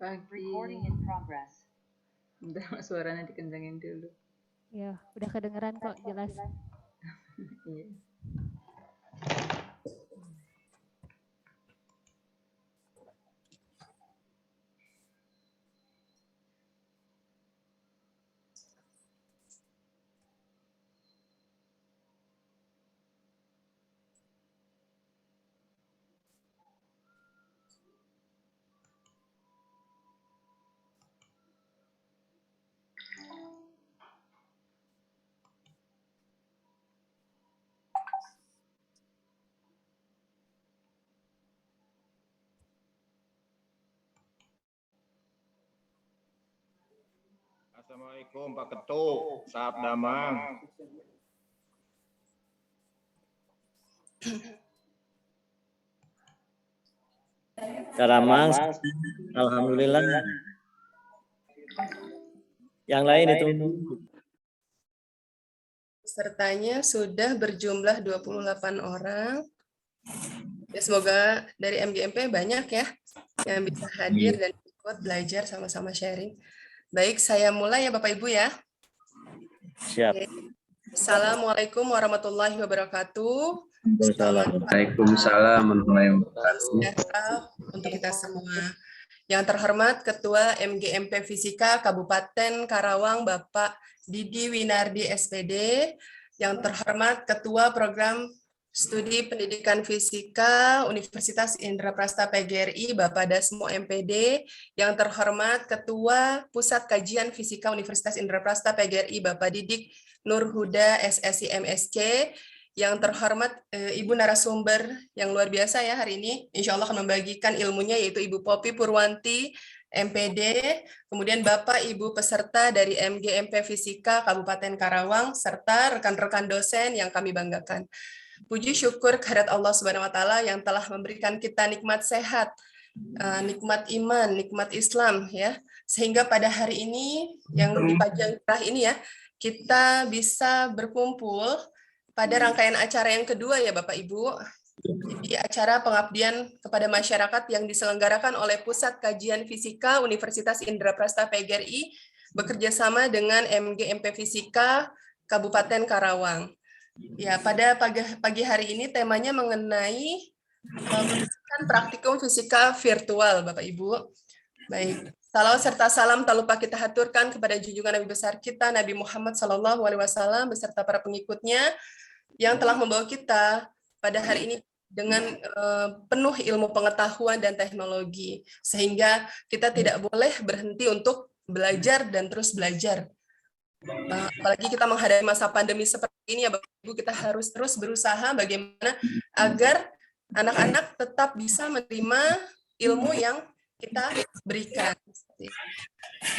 Pagi. Recording in progress. Bentar, suaranya dikencangin dulu. Ya, udah kedengeran kok jelas. Iya. Assalamualaikum Pak Ketua, saat damang. Karamang, alhamdulillah. Yang lain itu pesertanya sudah berjumlah 28 orang. Ya, semoga dari MGMP banyak ya yang bisa hadir dan ikut belajar sama-sama sharing. Baik, saya mulai ya Bapak Ibu ya. siap. Oke. Assalamualaikum warahmatullahi wabarakatuh. Waalaikumsalam warahmatullahi wabarakatuh. Sejahtera untuk kita semua. Yang terhormat Ketua MGMP Fisika Kabupaten Karawang Bapak Didi Winardi SPD, yang terhormat Ketua Program Studi Pendidikan Fisika Universitas Indraprasta PGRI Bapak Dasmo MPD, yang terhormat Ketua Pusat Kajian Fisika Universitas Indraprasta PGRI Bapak Didik Nurhuda SSI MSc, yang terhormat Ibu narasumber yang luar biasa ya hari ini, insya Allah akan membagikan ilmunya, yaitu Ibu Poppy Purwanti, MPD, kemudian Bapak Ibu peserta dari MGMP Fisika Kabupaten Karawang, serta rekan-rekan dosen yang kami banggakan. Puji syukur kehadirat Allah Subhanahu wa Ta'ala yang telah memberikan kita nikmat sehat, nikmat iman, nikmat Islam ya, sehingga pada hari ini yang di pagi cerah ini ya, kita bisa berkumpul pada rangkaian acara yang kedua ya Bapak Ibu. Jadi acara pengabdian kepada masyarakat yang diselenggarakan oleh Pusat Kajian Fisika Universitas Indraprasta PGRI bekerja sama dengan MGMP Fisika Kabupaten Karawang. Ya, pada pagi hari ini temanya mengenai praktikum fisika virtual Bapak Ibu. Baik. Salawat serta salam tak lupa kita haturkan kepada junjungan Nabi besar kita Nabi Muhammad SAW beserta para pengikutnya yang telah membawa kita pada hari ini dengan penuh ilmu pengetahuan dan teknologi, sehingga kita tidak boleh berhenti untuk belajar dan terus belajar. Apalagi kita menghadapi masa pandemi seperti ini ya Bapak Ibu, kita harus terus berusaha bagaimana agar anak-anak tetap bisa menerima ilmu yang kita berikan.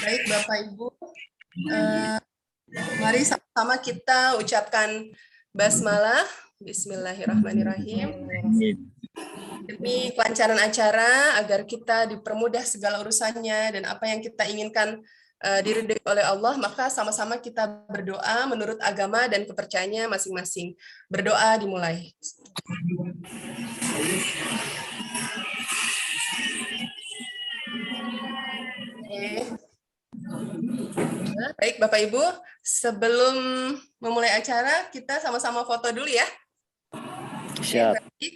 Baik Bapak Ibu, mari sama-sama kita ucapkan basmalah. Bismillahirrahmanirrahim. Demi kelancaran acara, agar kita dipermudah segala urusannya dan apa yang kita inginkan diridhoi oleh Allah, maka sama-sama kita berdoa menurut agama dan kepercayaannya masing-masing. Berdoa dimulai. Baik Bapak Ibu, sebelum memulai acara kita sama-sama foto dulu ya. Siap. Baik.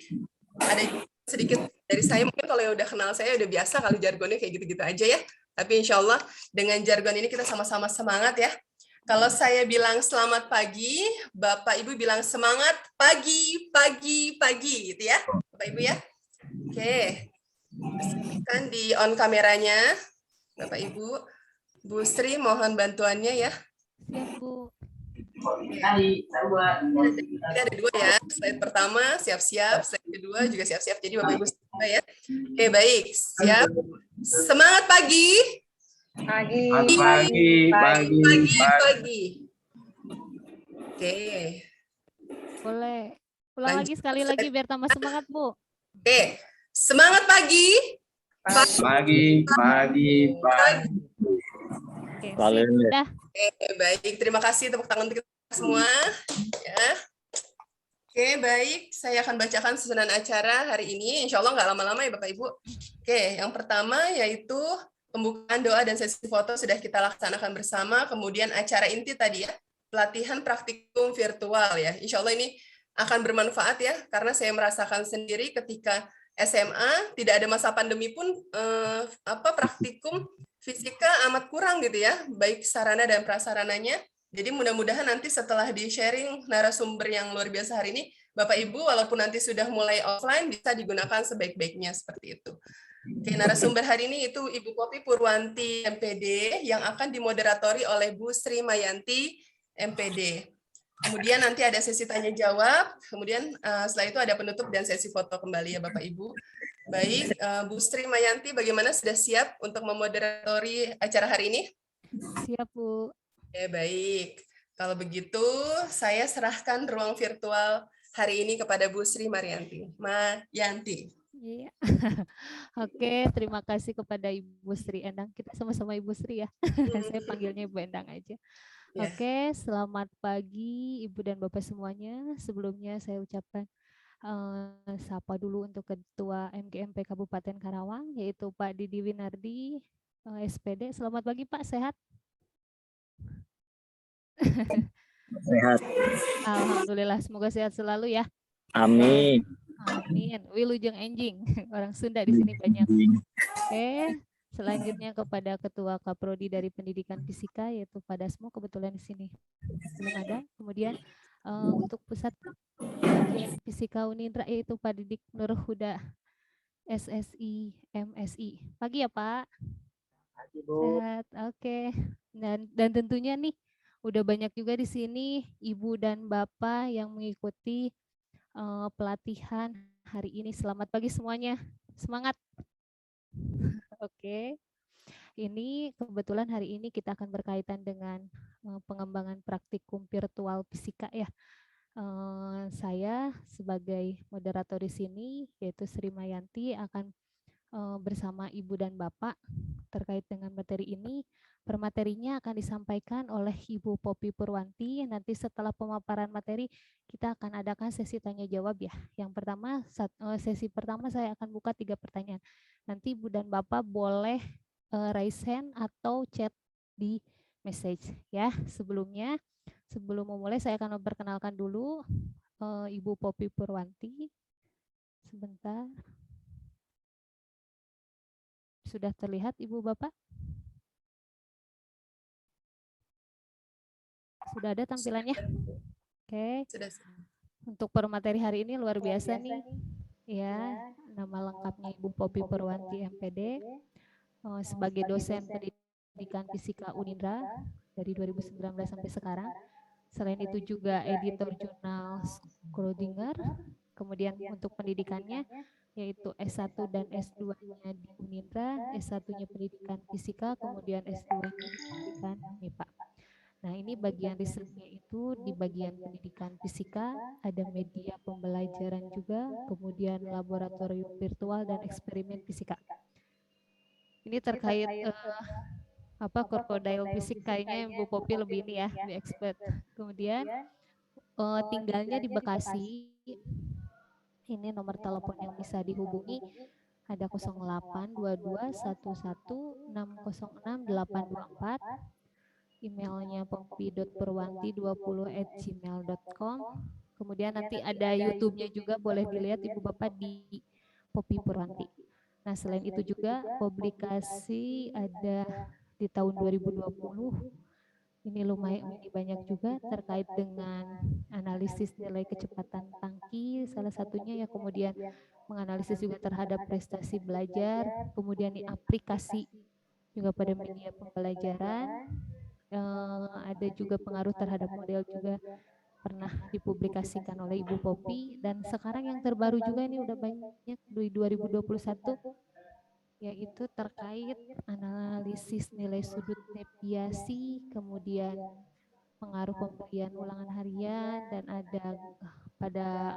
Ada sedikit dari saya, mungkin kalau yang udah kenal saya udah biasa kali jargonnya kayak gitu-gitu aja ya. Tapi insya Allah dengan jargon ini kita sama-sama semangat ya. Kalau saya bilang selamat pagi, Bapak Ibu bilang semangat pagi, pagi, pagi gitu ya, Bapak Ibu ya. Oke, kan di on kameranya, Bapak Ibu. Bu Sri mohon bantuannya ya. Ya, Bu. Ada dua ya, slide pertama siap-siap, slide kedua juga siap-siap, jadi Bapak Ibu semua ya. Oke, baik, siap. Semangat pagi. Pagi. Oke. Boleh. Ulang lagi sekali lagi biar tambah semangat, Bu. Oke, semangat pagi. Pagi. Oke, Kalian sip. ya. Dah. Oke, baik. Terima kasih tepuk tangan untuk kita semua. Ya. Oke, baik. Saya akan bacakan susunan acara hari ini. Insya Allah nggak lama-lama ya Bapak Ibu. Oke, yang pertama yaitu pembukaan doa dan sesi foto sudah kita laksanakan bersama. Kemudian acara inti tadi ya, pelatihan praktikum virtual ya. Insya Allah ini akan bermanfaat ya, karena saya merasakan sendiri ketika SMA tidak ada masa pandemi pun praktikum fisika amat kurang gitu ya, baik sarana dan prasarananya. Jadi mudah-mudahan nanti setelah di-sharing narasumber yang luar biasa hari ini, Bapak Ibu walaupun nanti sudah mulai offline bisa digunakan sebaik-baiknya seperti itu. Oke, narasumber hari ini itu Ibu Poppy Purwanti MPD yang akan dimoderatori oleh Bu Sri Mayanti MPD. Kemudian nanti ada sesi tanya jawab, kemudian setelah itu ada penutup dan sesi foto kembali ya Bapak Ibu. Baik, Bu Sri Mayanti bagaimana, sudah siap untuk memoderatori acara hari ini? Siap, Bu. Ya, baik. Kalau begitu, saya serahkan ruang virtual hari ini kepada Bu Sri Mayanti. Iya. Oke, terima kasih kepada Ibu Sri Endang. Kita sama-sama Ibu Sri ya. Saya panggilnya Ibu Endang aja. Ya. Oke, selamat pagi Ibu dan Bapak semuanya. Sebelumnya saya ucapkan sapa dulu untuk Ketua MGMP Kabupaten Karawang, yaitu Pak Didi Winardi, SPD. Selamat pagi Pak, sehat? Sehat. Alhamdulillah, semoga sehat selalu ya. Amin. Amin. Wilujeng enjing. Orang Sunda di sini banyak. Oke, selanjutnya kepada Ketua Kaprodi dari Pendidikan Fisika, yaitu Pak Dasmo, kebetulan di sini belum ada. Kemudian untuk Pusat Kajian Fisika Unindra, yaitu Pak Didik Nur Huda, SSI, MSI. Pagi ya Pak. Pagi Bu. Sehat. Oke. Dan tentunya nih udah banyak juga di sini Ibu dan Bapak yang mengikuti pelatihan hari ini. Selamat pagi semuanya. Semangat. Oke. Ini kebetulan hari ini kita akan berkaitan dengan pengembangan praktikum virtual fisika ya. Saya sebagai moderator di sini, yaitu Sri Mayanti, akan bersama Ibu dan Bapak terkait dengan materi ini. Permaterinya akan disampaikan oleh Ibu Poppy Purwanti. Nanti setelah pemaparan materi kita akan adakan sesi tanya jawab ya. Yang pertama, sesi pertama saya akan buka 3 pertanyaan. Nanti Ibu dan Bapak boleh raise hand atau chat di message ya. Sebelum memulai saya akan memperkenalkan dulu Ibu Poppy Purwanti. Sebentar. Sudah terlihat Ibu Bapak? Sudah ada tampilannya? Oke. Untuk permateri hari ini luar biasa nih. Ya, nama lengkapnya Ibu Poppy Purwanti MPD, sebagai dosen pendidikan fisika Unindra dari 2019 sampai sekarang. Selain itu juga editor jurnal Schrödinger. Kemudian untuk pendidikannya yaitu S1 dan S2-nya di Unindra, S1-nya pendidikan fisika, kemudian S2-nya pendidikan MIPA. Nah, ini bagian risetnya itu di bagian pendidikan fisika, ada media pembelajaran juga, kemudian laboratorium virtual dan eksperimen fisika. Ini terkait crocodile fisik, kayaknya Bu Poppy lebih ini ya, lebih expert. Kemudian tinggalnya di Bekasi. Ini nomor telepon yang bisa dihubungi ada 082211606824. Emailnya poppy.purwanti20@gmail.com. Kemudian nanti ada YouTube-nya juga, boleh dilihat Ibu Bapak di Poppy Purwanti. Nah, selain itu juga publikasi ada di tahun 2020. Ini lumayan banyak juga terkait dengan analisis nilai kecepatan tangki, salah satunya ya, kemudian menganalisis juga terhadap prestasi belajar, kemudian di aplikasi juga pada media pembelajaran. Ada juga pengaruh terhadap model juga pernah dipublikasikan oleh Ibu Poppy, dan sekarang yang terbaru juga ini udah banyak di 2021, yaitu terkait analisis nilai sudut deviasi, kemudian pengaruh pemberian ulangan harian, dan ada pada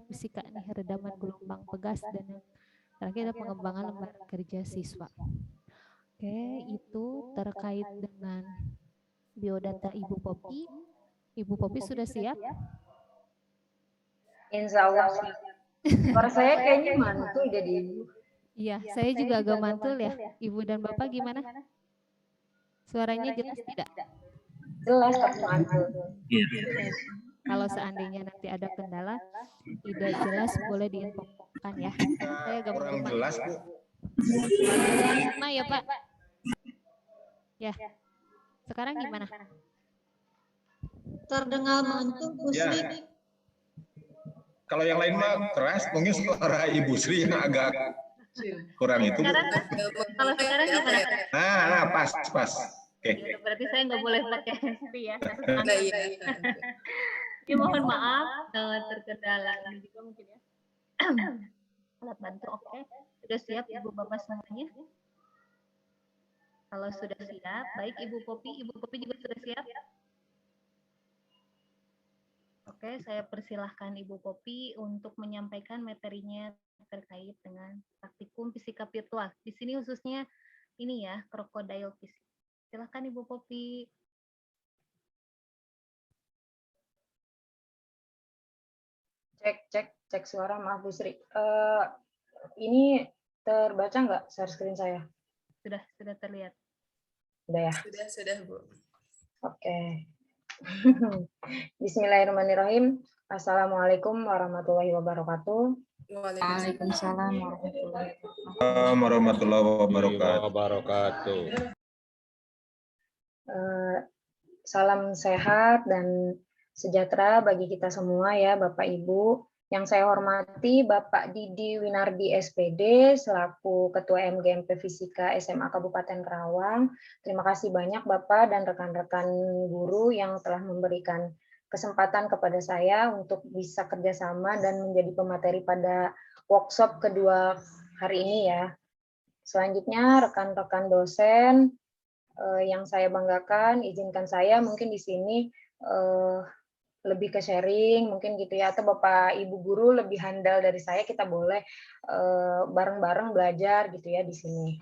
fisika nih, redaman gelombang pegas, dan yang terakhir ada pengembangan lembaga kerja siswa. Oke, itu terkait dengan biodata Ibu Poppy. Ibu Poppy sudah siap? Insya Allah siap. Suara saya kayaknya mantul jadi Ibu. Iya, saya juga agak mantul ya. Ibu dan Bapak gimana? Suaranya jelas tidak? Jelas tapi mantul. Kalau seandainya nanti ada kendala tidak jelas boleh diinfokan ya. Saya agak Kurang lupa. jelas, Bu. Sama ya Pak. Ya. Sekarang gimana? Terdengar mantul, Bu Ya. Sri. Kalau yang lain mah keras, mungkin suara Ibu Sri yang agak kurang itu. Bu. Kalau sekarang gimana? Nah, pas. Oke. Ya, berarti saya nggak boleh pakai handsfree ya. Nah, iya. Ya, mohon maaf terkendala ini juga mungkin ya. Alat bantu oke. Sudah siap Ibu Bapak semuanya? Kalau sudah siap, baik Ibu Popi juga sudah siap? Oke, saya persilahkan Ibu Popi untuk menyampaikan materinya terkait dengan praktikum fisika virtual. Di sini khususnya ini ya, crocodile fisika. Silahkan Ibu Popi. Cek suara, maaf Bu Sri. Ini terbaca nggak share screen saya? Sudah terlihat. Udah ya? Sudah, Bu. Oke. Bismillahirrahmanirrahim. Assalamualaikum warahmatullahi wabarakatuh. Waalaikumsalam. Warahmatullahi wabarakatuh. Salam sehat dan sejahtera bagi kita semua ya Bapak Ibu. Yang saya hormati Bapak Didi Winardi SPD selaku Ketua MGMP Fisika SMA Kabupaten Karawang. Terima kasih banyak Bapak dan rekan-rekan guru yang telah memberikan kesempatan kepada saya untuk bisa kerjasama dan menjadi pemateri pada workshop kedua hari ini ya. Selanjutnya rekan-rekan dosen yang saya banggakan, izinkan saya mungkin di sini lebih ke sharing mungkin gitu ya, atau Bapak Ibu guru lebih handal dari saya, kita boleh bareng-bareng belajar gitu ya di sini.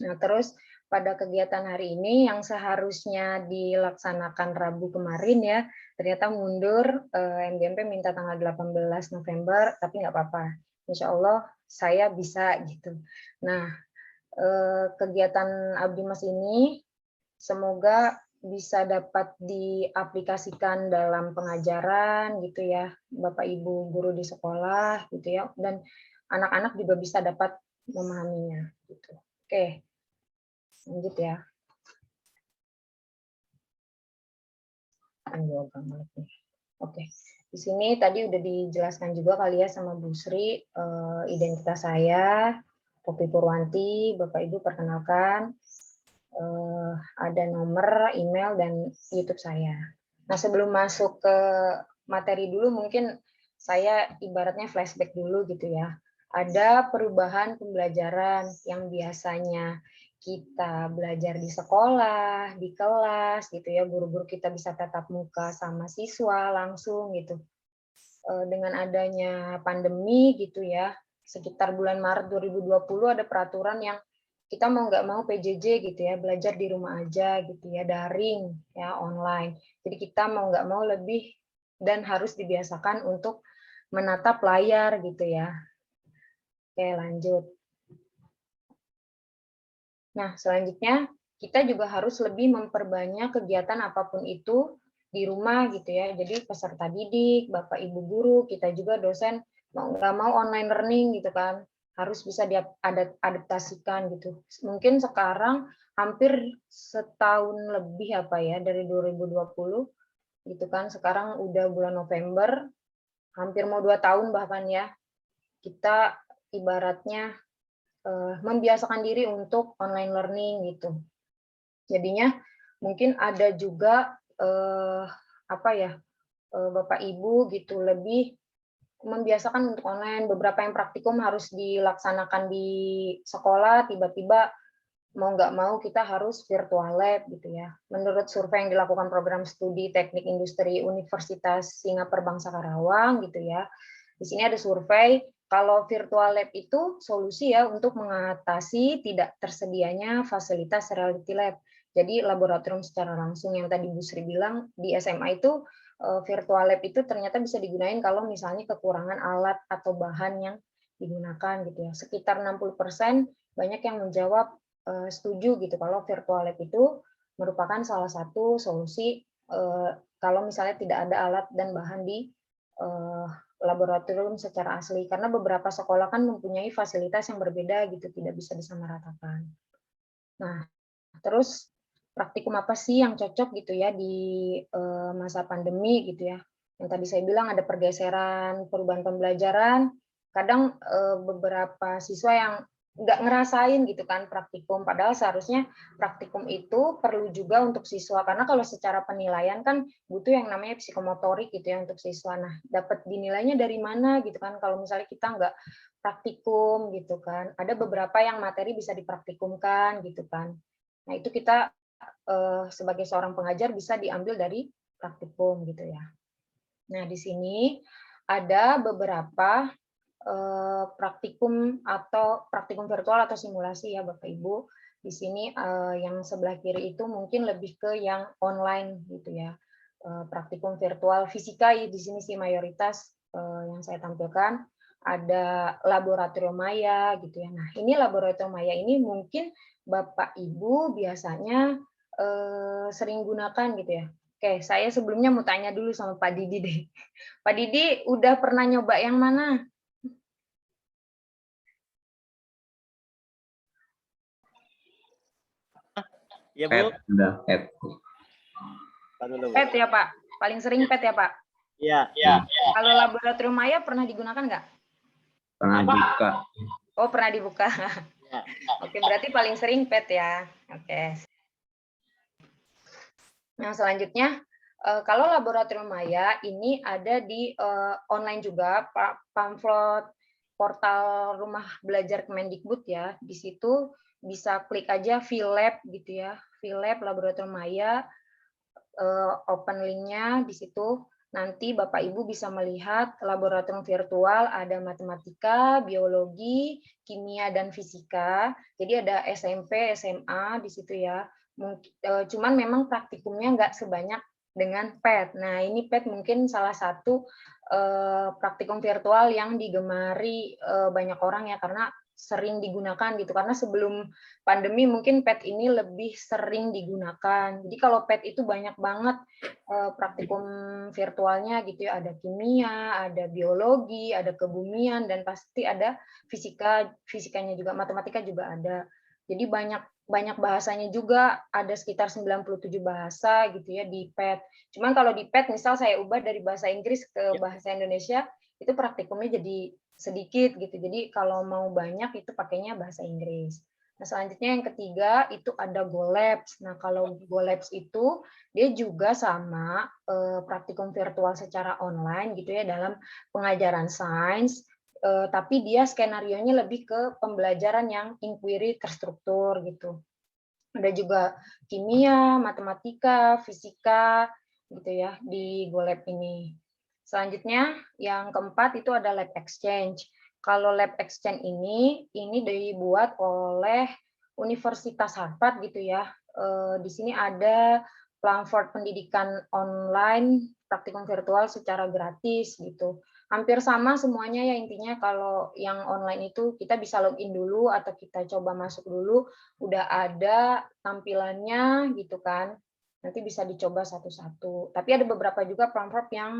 Nah, terus pada kegiatan hari ini yang seharusnya dilaksanakan Rabu kemarin ya, ternyata mundur, MGMP minta tanggal 18 November, tapi nggak apa-apa. Insya Allah saya bisa gitu. Nah, kegiatan Abdi Mas ini semoga bisa dapat diaplikasikan dalam pengajaran gitu ya, Bapak Ibu guru di sekolah gitu ya, dan anak-anak juga bisa dapat memahaminya gitu. Oke, lanjut ya. Oke, di sini tadi udah dijelaskan juga kali ya sama Bu Sri, identitas saya, Popi Purwanti, Bapak Ibu perkenalkan. Ada nomor, email, dan YouTube saya. Nah, sebelum masuk ke materi dulu, mungkin saya ibaratnya flashback dulu gitu ya. Ada perubahan pembelajaran yang biasanya kita belajar di sekolah, di kelas gitu ya, guru-guru kita bisa tatap muka sama siswa langsung gitu. Dengan adanya pandemi gitu ya, sekitar bulan Maret 2020 ada peraturan yang kita mau nggak mau PJJ gitu ya, belajar di rumah aja gitu ya, daring ya, online. Jadi kita mau nggak mau lebih dan harus dibiasakan untuk menatap layar gitu ya. Oke, lanjut. Nah, selanjutnya kita juga harus lebih memperbanyak kegiatan apapun itu di rumah gitu ya. Jadi peserta didik, Bapak Ibu guru, kita juga dosen mau nggak mau online learning gitu kan, harus bisa diadaptasikan gitu. Mungkin sekarang hampir setahun lebih apa ya dari 2020 gitu kan, sekarang udah bulan November, hampir mau 2 tahun bahkan ya, kita ibaratnya membiasakan diri untuk online learning gitu. Jadinya mungkin ada juga Bapak Ibu gitu lebih membiasakan untuk online, beberapa yang praktikum harus dilaksanakan di sekolah, tiba-tiba mau nggak mau kita harus virtual lab gitu ya. Menurut survei yang dilakukan program studi teknik industri Universitas Singapura Bangsa Karawang gitu ya, di sini ada survei kalau virtual lab itu solusi ya untuk mengatasi tidak tersedianya fasilitas reality lab. Jadi laboratorium secara langsung yang tadi Bu Sri bilang di SMA itu virtual lab itu ternyata bisa digunakan kalau misalnya kekurangan alat atau bahan yang digunakan gitu ya. Sekitar 60% banyak yang menjawab setuju gitu kalau virtual lab itu merupakan salah satu solusi kalau misalnya tidak ada alat dan bahan di laboratorium secara asli, karena beberapa sekolah kan mempunyai fasilitas yang berbeda gitu, tidak bisa disamaratakan. Nah, terus praktikum apa sih yang cocok gitu ya di masa pandemi gitu ya? Yang tadi saya bilang ada pergeseran, perubahan pembelajaran, kadang beberapa siswa yang nggak ngerasain gitu kan praktikum, padahal seharusnya praktikum itu perlu juga untuk siswa, karena kalau secara penilaian kan butuh yang namanya psikomotorik gitu ya untuk siswa. Nah, dapat dinilainya dari mana gitu kan kalau misalnya kita nggak praktikum gitu kan. Ada beberapa yang materi bisa dipraktikumkan gitu kan. Nah, itu kita sebagai seorang pengajar bisa diambil dari praktikum gitu ya. Nah, di sini ada beberapa praktikum atau praktikum virtual atau simulasi ya Bapak Ibu. Di sini yang sebelah kiri itu mungkin lebih ke yang online gitu ya. Praktikum virtual fisika di sini sih mayoritas yang saya tampilkan. Ada laboratorium maya gitu ya. Nah, ini laboratorium maya ini mungkin Bapak Ibu biasanya sering gunakan gitu ya. Oke, saya sebelumnya mau tanya dulu sama Pak Didi deh. Pak Didi udah pernah nyoba yang mana? Ya, Pet, Bu. udah pet. PET ya, Pak? Paling sering PET ya, Pak? Iya. Kalau laboratorium maya pernah digunakan nggak? Pernah buka. Oh, pernah dibuka. Ya. Oke, berarti paling sering PET ya. Oke. Nah, selanjutnya, kalau laboratorium maya ini ada di online juga, pamflet portal rumah belajar Kemendikbud ya. Di situ bisa klik aja VLab gitu ya. VLab laboratorium maya, open link-nya di situ. Nanti Bapak Ibu bisa melihat laboratorium virtual, ada matematika, biologi, kimia, dan fisika. Jadi ada SMP, SMA di situ ya. Cuman memang praktikumnya nggak sebanyak dengan PET. Nah, ini PET mungkin salah satu praktikum virtual yang digemari banyak orang ya, karena sering digunakan gitu, karena sebelum pandemi mungkin PET ini lebih sering digunakan. Jadi kalau PET itu banyak banget praktikum virtualnya gitu ya, ada kimia, ada biologi, ada kebumian, dan pasti ada fisikanya juga, matematika juga ada. Jadi banyak bahasanya juga, ada sekitar 97 bahasa gitu ya di PET. Cuman kalau di PET misal saya ubah dari bahasa Inggris ke bahasa Indonesia, itu praktikumnya jadi sedikit gitu. Jadi kalau mau banyak itu pakainya bahasa Inggris. Nah, selanjutnya yang ketiga itu ada GoLabs. Nah, kalau GoLabs itu dia juga sama praktikum virtual secara online gitu ya dalam pengajaran sains, tapi dia skenarionya lebih ke pembelajaran yang inquiry terstruktur gitu. Ada juga kimia, matematika, fisika gitu ya di GoLab ini. Selanjutnya yang keempat itu ada Lab Exchange. Kalau Lab Exchange ini dibuat oleh Universitas Harvard gitu ya. Di sini ada platform pendidikan online, praktikum virtual secara gratis gitu. Hampir sama semuanya ya intinya. Kalau yang online itu kita bisa login dulu atau kita coba masuk dulu, udah ada tampilannya gitu kan. Nanti bisa dicoba satu-satu. Tapi ada beberapa juga platform yang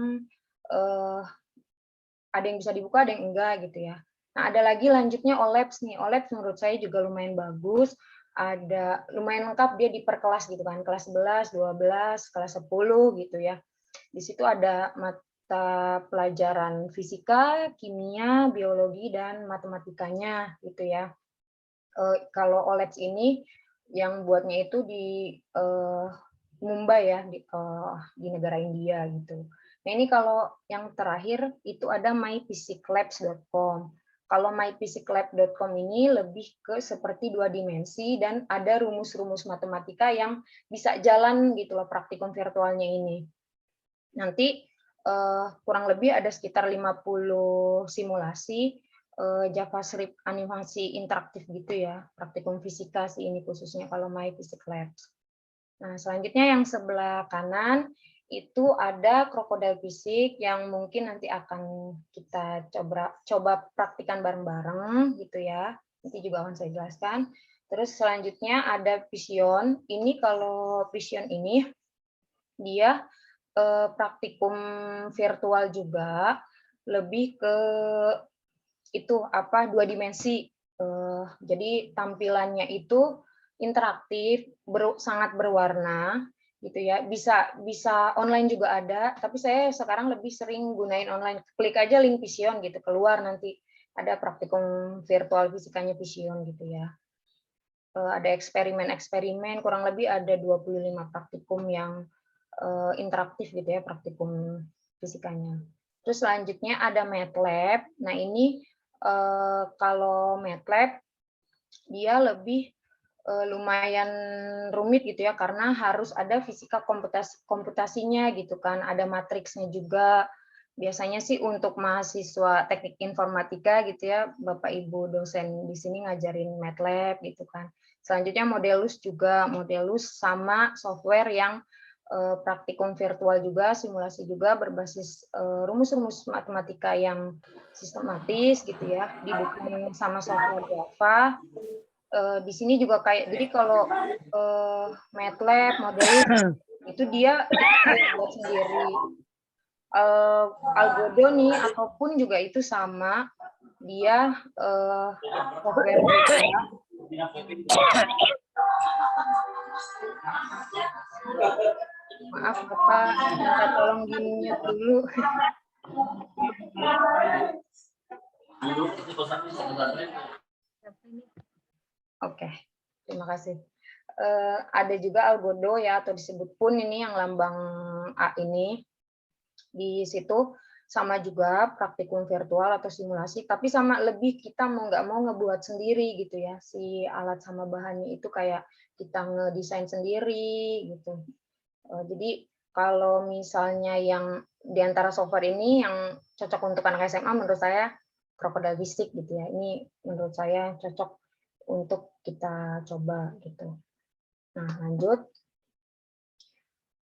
ada yang bisa dibuka, ada yang enggak gitu ya. Nah, ada lagi lanjutnya OLabs nih. OLabs menurut saya juga lumayan bagus. Ada lumayan lengkap, dia di per kelas gitu kan. Kelas 11, 12, kelas 10 gitu ya. Di situ ada mata pelajaran fisika, kimia, biologi, dan matematikanya gitu ya. Kalau OLabs ini yang buatnya itu di Mumbai ya, di negara India gitu. Nah, ini kalau yang terakhir itu ada myphysiclabs.com. Kalau myphysiclab.com ini lebih ke seperti 2 dimensi dan ada rumus-rumus matematika yang bisa jalan gitu loh praktikum virtualnya ini. Nanti kurang lebih ada sekitar 50 simulasi JavaScript animasi interaktif gitu ya, praktikum fisika sih ini khususnya kalau myphysiclabs. Nah, selanjutnya yang sebelah kanan itu ada krokodil fisik yang mungkin nanti akan kita coba praktikan bareng-bareng gitu ya. Nanti juga akan saya jelaskan. Terus selanjutnya ada vision. Ini kalau vision ini dia praktikum virtual juga, lebih ke itu apa 2 dimensi. Jadi tampilannya itu interaktif, sangat berwarna gitu ya. Bisa online juga ada, tapi saya sekarang lebih sering gunain online. Klik aja link Vision gitu, keluar nanti ada praktikum virtual fisikanya Vision gitu ya. Ada eksperimen-eksperimen, kurang lebih ada 25 praktikum yang interaktif gitu ya, praktikum fisikanya. Terus selanjutnya ada MATLAB. Nah ini kalau MATLAB dia lebih lumayan rumit gitu ya, karena harus ada fisika komputasinya gitu kan, ada matriksnya juga. Biasanya sih untuk mahasiswa teknik informatika gitu ya, Bapak Ibu dosen di sini ngajarin MATLAB gitu kan. Selanjutnya Modelus juga, Modelus sama software yang praktikum virtual juga, simulasi juga berbasis rumus-rumus matematika yang sistematis gitu ya, didukung sama software Java. Di sini juga kayak, jadi kalau MATLAB, Modelus itu dia kita buat sendiri. Algodo nih ataupun juga itu sama, dia software juga ya. Maaf Bapak, minta tolong di-mute dulu. Oke, terima kasih. Ada juga Algodo ya, atau disebut pun ini yang lambang A ini. Di situ sama juga praktikum virtual atau simulasi, tapi sama lebih kita mau nggak mau ngebuat sendiri gitu ya. Si alat sama bahannya itu kayak kita ngedesain sendiri gitu. Jadi kalau misalnya yang di antara software ini yang cocok untuk anak SMA menurut saya Crocodile Fisik gitu ya. Ini menurut saya cocok untuk kita coba gitu. Nah, lanjut.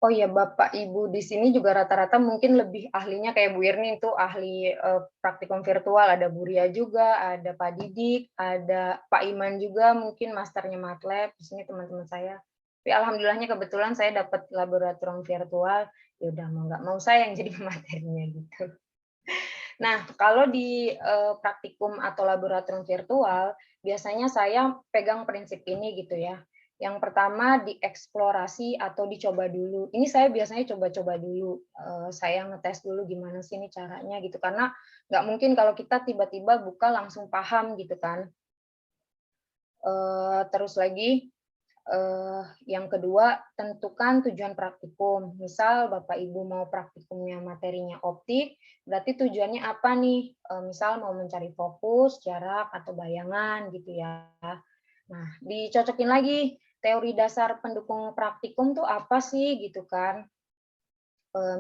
Oh ya, Bapak Ibu di sini juga rata-rata mungkin lebih ahlinya kayak Bu Irni itu ahli praktikum virtual, ada Bu Ria juga, ada Pak Didik, ada Pak Iman juga mungkin masternya MATLAB di sini teman-teman saya. Tapi alhamdulillahnya kebetulan saya dapat laboratorium virtual, ya udah mau nggak mau saya yang jadi materinya gitu. Nah, kalau di praktikum atau laboratorium virtual, biasanya saya pegang prinsip ini gitu ya. Yang pertama dieksplorasi atau dicoba dulu. Ini saya biasanya coba-coba dulu. Saya ngetes dulu gimana sih ini caranya gitu. Karena nggak mungkin kalau kita tiba-tiba buka langsung paham gitu kan. Terus lagi, yang kedua, tentukan tujuan praktikum. Misal Bapak Ibu mau praktikumnya materinya optik, berarti tujuannya apa nih? Misal mau mencari fokus, jarak, atau bayangan gitu ya. Nah, dicocokin lagi teori dasar pendukung praktikum tuh apa sih gitu kan.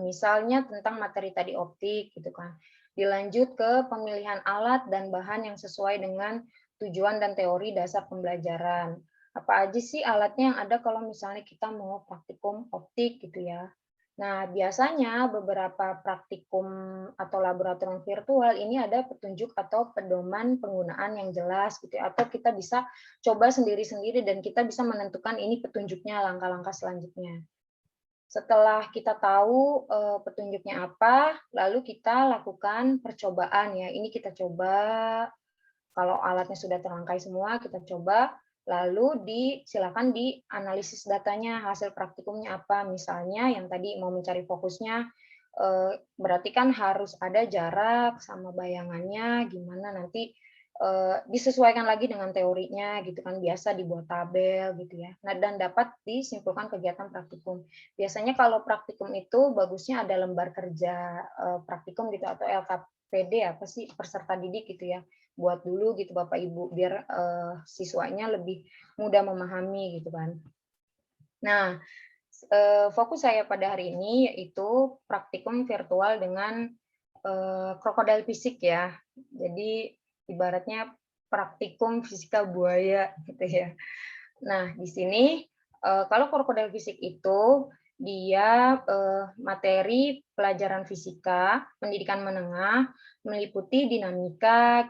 Misalnya tentang materi tadi optik gitu kan. Dilanjut ke pemilihan alat dan bahan yang sesuai dengan tujuan dan teori dasar pembelajaran. Apa aja sih alatnya yang ada kalau misalnya kita mau praktikum optik gitu ya. Nah, biasanya beberapa praktikum atau laboratorium virtual ini ada petunjuk atau pedoman penggunaan yang jelas gitu ya. Atau kita bisa coba sendiri-sendiri dan kita bisa menentukan ini petunjuknya, langkah-langkah selanjutnya. Setelah kita tahu petunjuknya apa, lalu kita lakukan percobaan ya. Ini kita coba, kalau alatnya sudah terangkai semua, kita coba. Lalu silakan dianalisis datanya, hasil praktikumnya apa. Misalnya yang tadi mau mencari fokusnya, berarti kan harus ada jarak sama bayangannya, gimana nanti disesuaikan lagi dengan teorinya gitu kan, biasa dibuat tabel gitu ya. Nah, dan dapat disimpulkan kegiatan praktikum. Biasanya kalau praktikum itu bagusnya ada lembar kerja praktikum gitu atau LKPD apa sih peserta didik gitu ya. Buat dulu gitu Bapak Ibu biar siswanya lebih mudah memahami gitu kan. Nah, fokus saya pada hari ini yaitu praktikum virtual dengan Crocodile Fisik ya. Jadi ibaratnya praktikum fisika buaya gitu ya. Nah, di sini kalau Crocodile Fisik itu dia materi pelajaran fisika, pendidikan menengah, meliputi dinamika,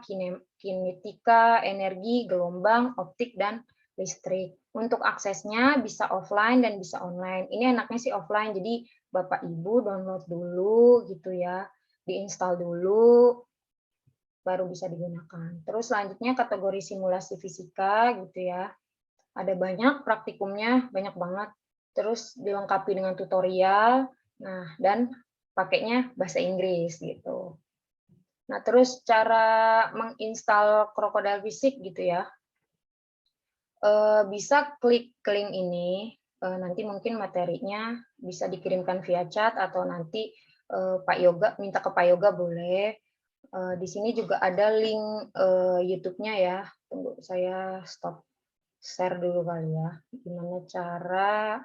kinetika, energi, gelombang, optik, dan listrik. Untuk aksesnya bisa offline dan bisa online. Ini enaknya sih offline, jadi Bapak Ibu download dulu gitu ya, diinstal dulu, baru bisa digunakan. Terus selanjutnya kategori simulasi fisika gitu ya. Ada banyak praktikumnya, banyak banget. Terus dilengkapi dengan tutorial, nah dan pakainya bahasa Inggris gitu. Nah, terus cara menginstal Crocodile Physics gitu ya. Bisa klik link ini, nanti mungkin materinya bisa dikirimkan via chat atau nanti Pak Yoga minta ke Pak Yoga boleh. Di sini juga ada link YouTube-nya ya. Tunggu saya stop share dulu kali ya. Gimana cara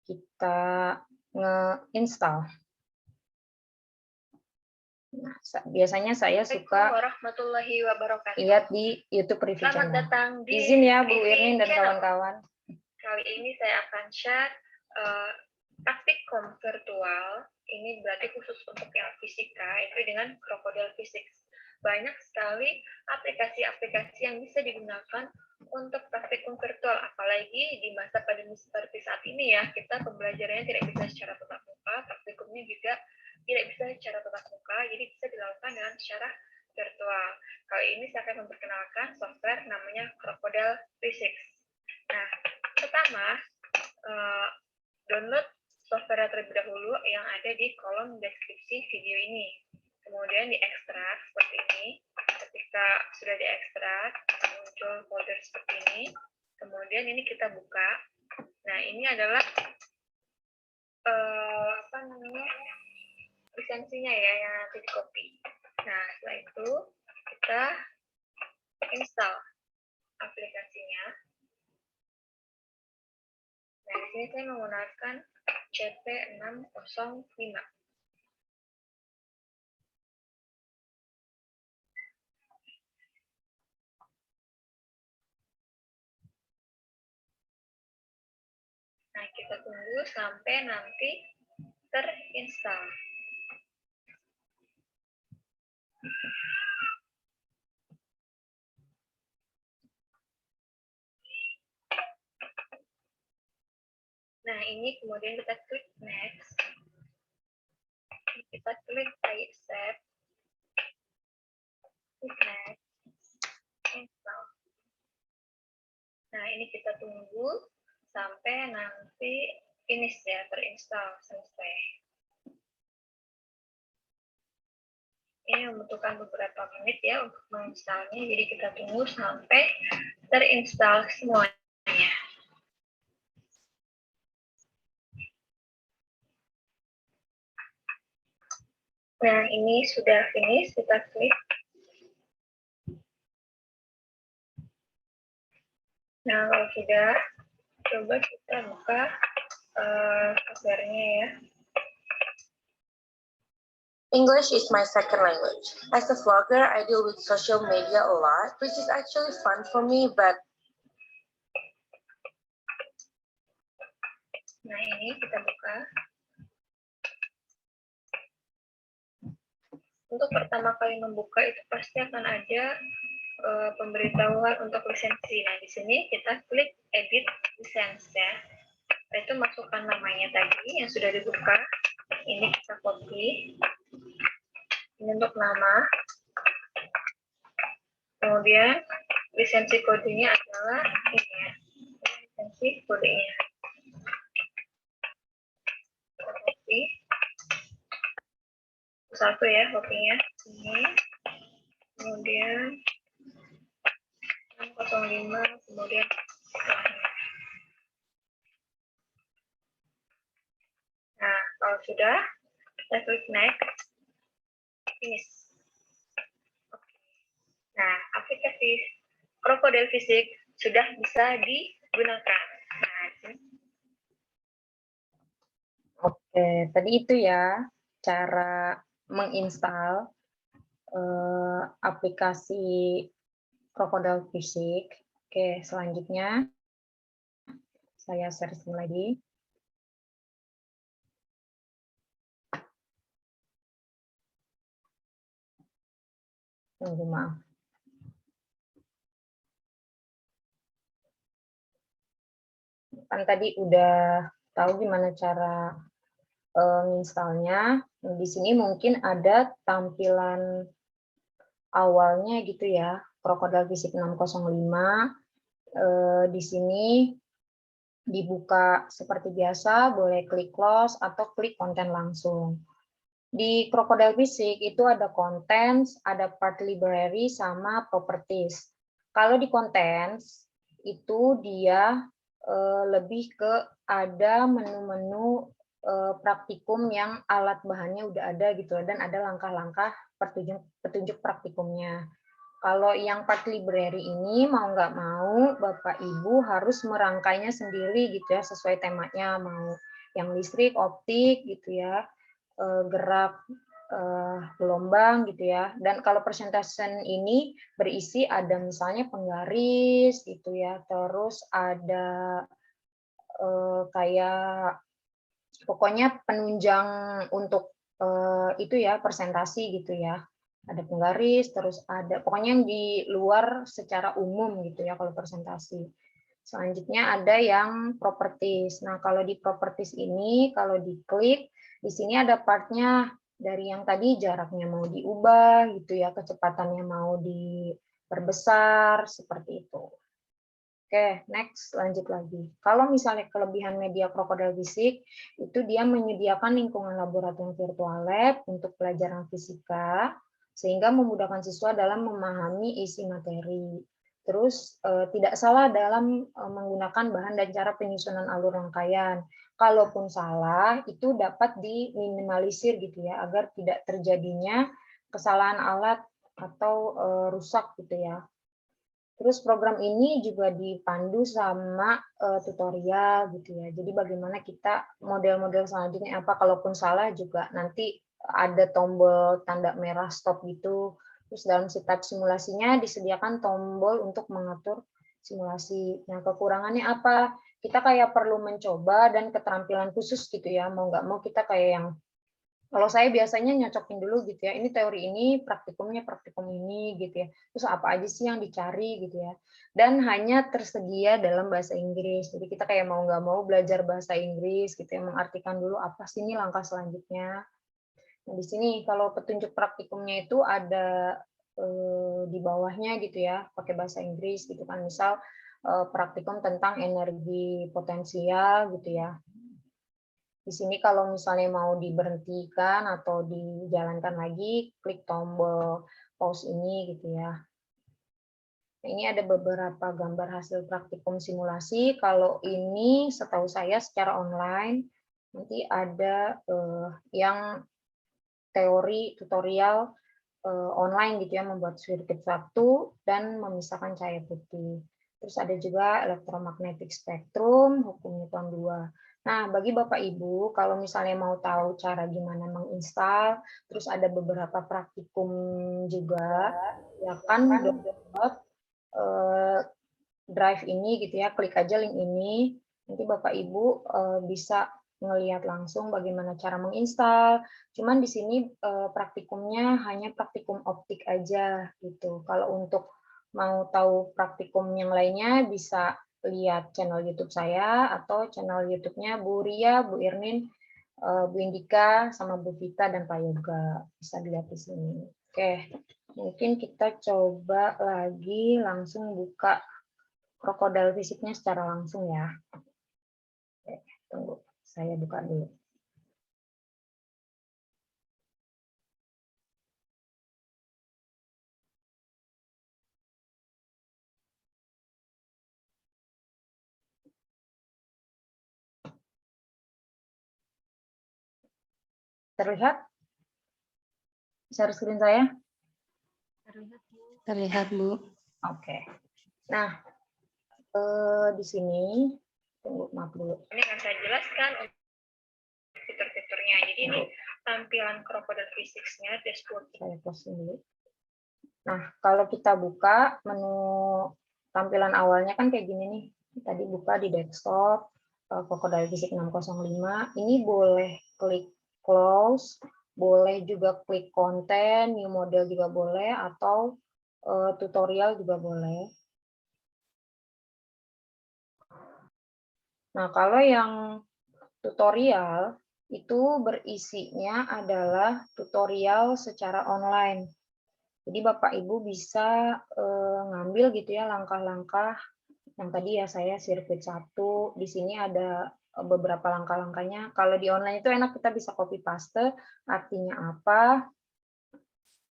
kita nge-install. Nah, biasanya saya suka warahmatullahi wabarakatuh. lihat di YouTube Review Selamat Channel. datang di Izin ya Bu Review Irnin dan Channel. kawan-kawan. Kali ini saya akan share praktikum virtual. Ini berarti khusus untuk yang fisika, itu dengan Crocodile Physics. Banyak sekali aplikasi-aplikasi yang bisa digunakan untuk praktikum virtual, apalagi di masa pandemi seperti saat ini ya, kita pembelajarannya tidak bisa secara tatap muka, praktikumnya juga tidak bisa secara tatap muka, jadi bisa dilakukan dengan secara virtual. Kali ini saya akan memperkenalkan software namanya Crocodile Physics. Nah, pertama, download software terlebih dahulu yang ada di kolom deskripsi video ini. Kemudian diekstrak seperti ini. Ketika sudah diekstrak, muncul folder seperti ini. Kemudian ini kita buka. Nah, ini adalah lisensinya ya, yang nanti di copy. Nah, setelah itu kita install aplikasinya. Nah, di sini saya menggunakan CP605. Nah, kita tunggu sampai nanti terinstall. Nah, ini kemudian kita klik next. Kita klik accept. Klik next. Install. Nah, ini kita tunggu sampai nanti finish ya, terinstall selesai. Ini membutuhkan beberapa menit ya untuk menginstalnya, jadi kita tunggu sampai terinstall semuanya. Nah, ini sudah finish, kita klik. Nah, kalau sudah, coba kita buka software-nya ya. English is my second language. As a vlogger, I deal with social media a lot, which is actually fun for me, but... Nah, ini kita buka. Untuk pertama kali membuka itu pasti akan ada pemberitahuan untuk lisensi. Nah, di sini kita klik edit lisensi ya. Nah, itu masukkan namanya tadi yang sudah dibuka. Ini kita copy. Ini untuk nama. Kemudian lisensi kodenya adalah ini ya. Lisensi kodenya. Kita copy. Satu ya copy-nya. Ini. Kemudian 605, kemudian setelahnya. Nah, kalau sudah, kita klik next, finish. Nah, aplikasi Crocodile Physics sudah bisa digunakan. Nah, Oke, tadi itu ya cara menginstal aplikasi Crocodile Physics. Oke, selanjutnya saya sharing lagi. Tunggu, maaf. Kan tadi udah tahu gimana cara installnya. Di sini mungkin ada tampilan awalnya gitu ya, Crocodile Physics 605. Di sini dibuka seperti biasa, boleh klik close atau klik konten langsung. Di Crocodile Physics itu ada contents, ada part library, sama properties. Kalau di contents itu dia lebih ke ada menu-menu praktikum yang alat bahannya udah ada gitu, dan ada langkah-langkah petunjuk praktikumnya. Kalau yang part library ini mau nggak mau Bapak Ibu harus merangkainya sendiri gitu ya, sesuai temanya, mau yang listrik, optik gitu ya, gerak, gelombang gitu ya. Dan kalau presentation ini berisi ada misalnya penggaris gitu ya, terus ada kayak pokoknya penunjang untuk itu ya, presentasi gitu ya. Ada penggaris, terus ada pokoknya yang di luar secara umum gitu ya kalau presentasi. Selanjutnya ada yang properties. Nah, kalau di properties ini kalau diklik di sini ada partnya dari yang tadi jaraknya mau diubah gitu ya, kecepatannya mau diperbesar seperti itu. Oke, next, lanjut lagi. Kalau misalnya kelebihan media Crocodile Physics, itu dia menyediakan lingkungan laboratorium virtual lab untuk pelajaran fisika, sehingga memudahkan siswa dalam memahami isi materi. Terus tidak salah dalam menggunakan bahan dan cara penyusunan alur rangkaian. Kalaupun salah, itu dapat diminimalisir gitu ya, agar tidak terjadinya kesalahan alat atau rusak gitu ya. Terus program ini juga dipandu sama tutorial gitu ya. Jadi bagaimana kita model-model selanjutnya apa, kalaupun salah juga nanti ada tombol tanda merah stop gitu. Terus dalam setup simulasinya disediakan tombol untuk mengatur simulasi. Nah, kekurangannya apa? Kita kayak perlu mencoba dan keterampilan khusus gitu ya. Mau nggak mau kita kayak yang, kalau saya biasanya nyocokin dulu gitu ya, ini teori ini, praktikumnya praktikum ini gitu ya. Terus apa aja sih yang dicari gitu ya. Dan hanya tersedia dalam bahasa Inggris. Jadi kita kayak mau nggak mau belajar bahasa Inggris gitu ya, mengartikan dulu apa sih ini langkah selanjutnya. Nah, di sini kalau petunjuk praktikumnya itu ada di bawahnya gitu ya, pakai bahasa Inggris gitu kan. Misal praktikum tentang energi potensial gitu ya. Di sini kalau misalnya mau diberhentikan atau dijalankan lagi, klik tombol pause ini gitu ya. Nah, ini ada beberapa gambar hasil praktikum simulasi. Kalau ini setahu saya secara online, nanti ada yang teori tutorial online gitu ya, membuat sirkuit waktu dan memisahkan cahaya putih. Terus ada juga elektromagnetic spectrum, hukum Newton 2. Nah, bagi Bapak Ibu, kalau misalnya mau tahu cara gimana menginstal, terus ada beberapa praktikum juga, ya kan download drive ini gitu ya, klik aja link ini, nanti Bapak Ibu bisa ngelihat langsung bagaimana cara menginstal. Cuman di sini praktikumnya hanya praktikum optik aja gitu. Kalau untuk mau tahu praktikum yang lainnya bisa lihat channel YouTube saya atau channel YouTube-nya Bu Ria, Bu Irnin, Bu Indika, sama Bu Vita dan Pak Yoga. Bisa dilihat di sini. Oke, mungkin kita coba lagi langsung buka Crocodile Physics-nya secara langsung ya. Oke, tunggu, saya buka dulu. Terlihat? Share screen saya? Terlihat, Bu. Oke. Nah, di sini, tunggu, maaf dulu. Ini akan saya jelaskan untuk fitur-fiturnya. Jadi ini tampilan Crocodile Physics-nya, dashboard. Saya close dulu. Nah, kalau kita buka menu tampilan awalnya kan kayak gini nih. Tadi buka di desktop, Crocodile Physics 605. Ini boleh klik close, boleh juga klik konten, new model juga boleh, atau tutorial juga boleh. Nah, kalau yang tutorial itu berisinya adalah tutorial secara online. Jadi Bapak Ibu bisa ngambil gitu ya langkah-langkah yang tadi ya saya sirkuit 1, di sini ada beberapa langkah-langkahnya. Kalau di online itu enak kita bisa copy paste, artinya apa.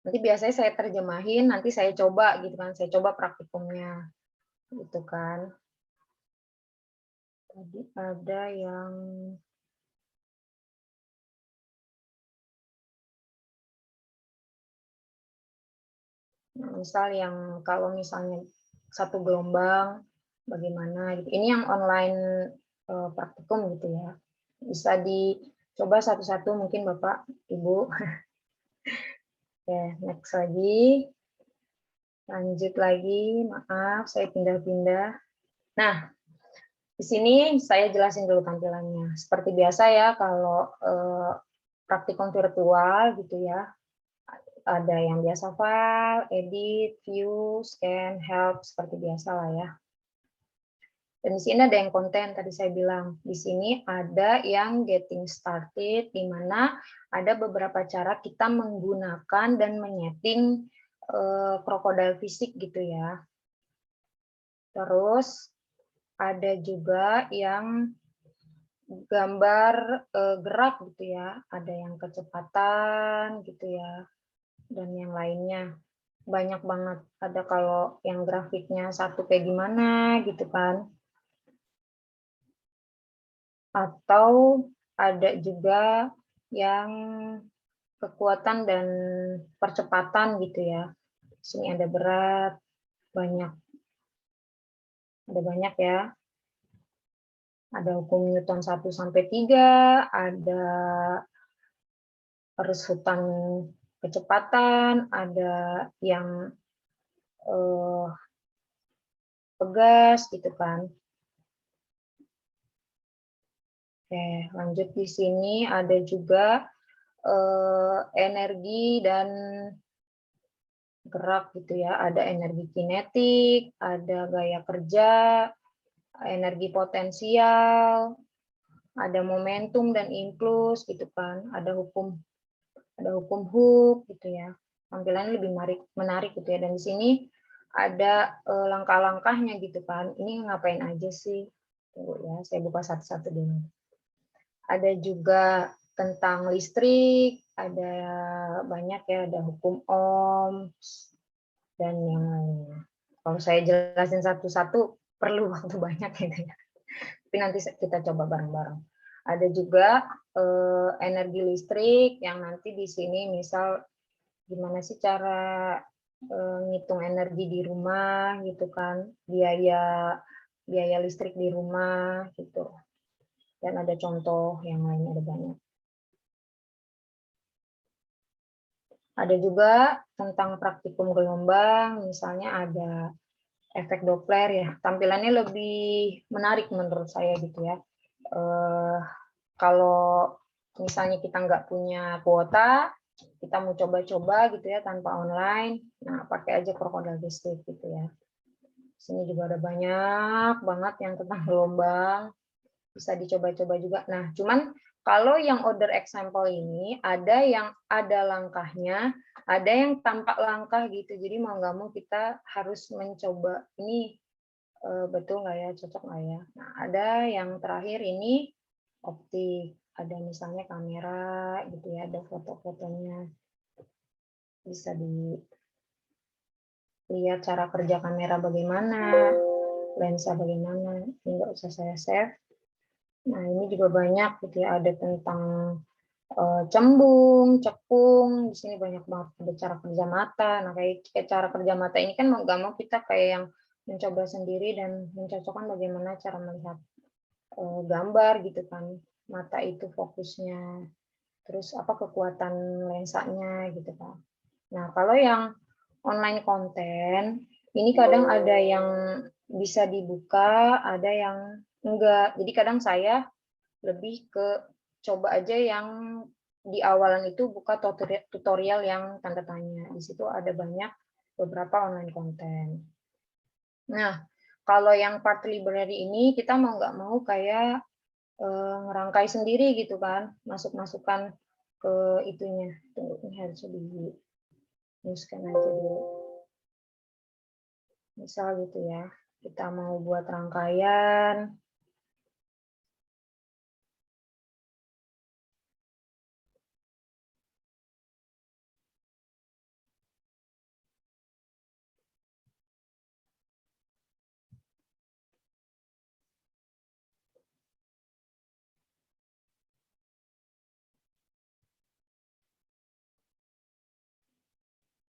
Nanti biasanya saya terjemahin, nanti saya coba gitu kan, saya coba praktikumnya gitu kan. Tadi ada yang misal yang kalau misalnya satu gelombang bagaimana gitu. Ini yang online praktikum gitu ya. Bisa dicoba satu-satu mungkin Bapak, Ibu. Oke, next lagi. Lanjut lagi, maaf saya pindah-pindah. Nah, di sini saya jelasin dulu tampilannya. Seperti biasa ya kalau praktikum virtual gitu ya. Ada yang biasa file, edit, view, scan, help, seperti biasa lah ya. Dan di sini ada yang konten, tadi saya bilang. Di sini ada yang getting started, di mana ada beberapa cara kita menggunakan dan menyeting Crocodile Physics gitu ya. Terus ada juga yang gambar gerak gitu ya. Ada yang kecepatan gitu ya. Dan yang lainnya banyak banget. Ada kalau yang grafiknya satu kayak gimana gitu kan. Atau ada juga yang kekuatan dan percepatan gitu ya. Sini ada berat, banyak. Ada banyak ya. Ada hukum Newton 1 sampai 3, ada peresutan kecepatan, ada yang pegas gitu kan. Oke, lanjut di sini ada juga energi dan gerak gitu ya. Ada energi kinetik, ada gaya kerja, energi potensial, ada momentum dan impuls gitu kan. Ada hukum Hooke gitu ya. Tampilannya lebih menarik gitu ya. Dan di sini ada langkah-langkahnya gitu kan. Ini ngapain aja sih? Tunggu ya, saya buka satu-satu dulu. Ada juga tentang listrik, ada banyak ya, ada hukum Ohms dan yang lainnya. Kalau saya jelasin satu-satu perlu waktu banyak gitu ya. Tapi nanti kita coba bareng-bareng. Ada juga energi listrik yang nanti di sini misal gimana sih cara ngitung energi di rumah gitu kan, biaya listrik di rumah gitu. Dan ada contoh yang lain, ada banyak. Ada juga tentang praktikum gelombang, misalnya ada efek Doppler ya. Tampilannya lebih menarik menurut saya gitu ya. Kalau misalnya kita nggak punya kuota, kita mau coba-coba gitu ya tanpa online, nah pakai aja Crocodile Physics gitu ya. Sini juga ada banyak banget yang tentang gelombang, bisa dicoba-coba juga. Nah, cuman kalau yang order example ini ada yang ada langkahnya, ada yang tanpa langkah gitu. Jadi mau nggak mau kita harus mencoba ini betul nggak ya, cocok nggak ya. Nah, ada yang terakhir ini optik, ada misalnya kamera gitu ya, ada foto-fotonya, bisa dilihat cara kerja kamera bagaimana, lensa bagaimana. Ini nggak usah saya save. Nah, ini juga banyak gitu ya, ada tentang cembung, cekung, di sini banyak banget ada cara kerja mata. Nah, kayak cara kerja mata ini kan mau nggak mau kita kayak yang mencoba sendiri dan mencocokkan bagaimana cara melihat gambar gitu kan, mata itu fokusnya, terus apa kekuatan lensanya gitu kan. Nah, kalau yang online konten ini kadang ada yang bisa dibuka, ada yang enggak. Jadi kadang saya lebih ke coba aja yang di awalan itu buka tutorial yang tanda tanya. Di situ ada beberapa online konten. Nah, kalau yang part library ini kita mau nggak mau kayak ngerangkai sendiri gitu kan, masuk-masukan ke itunya. Tunggu, ini harus di-newskan aja dulu. Misal gitu ya, kita mau buat rangkaian.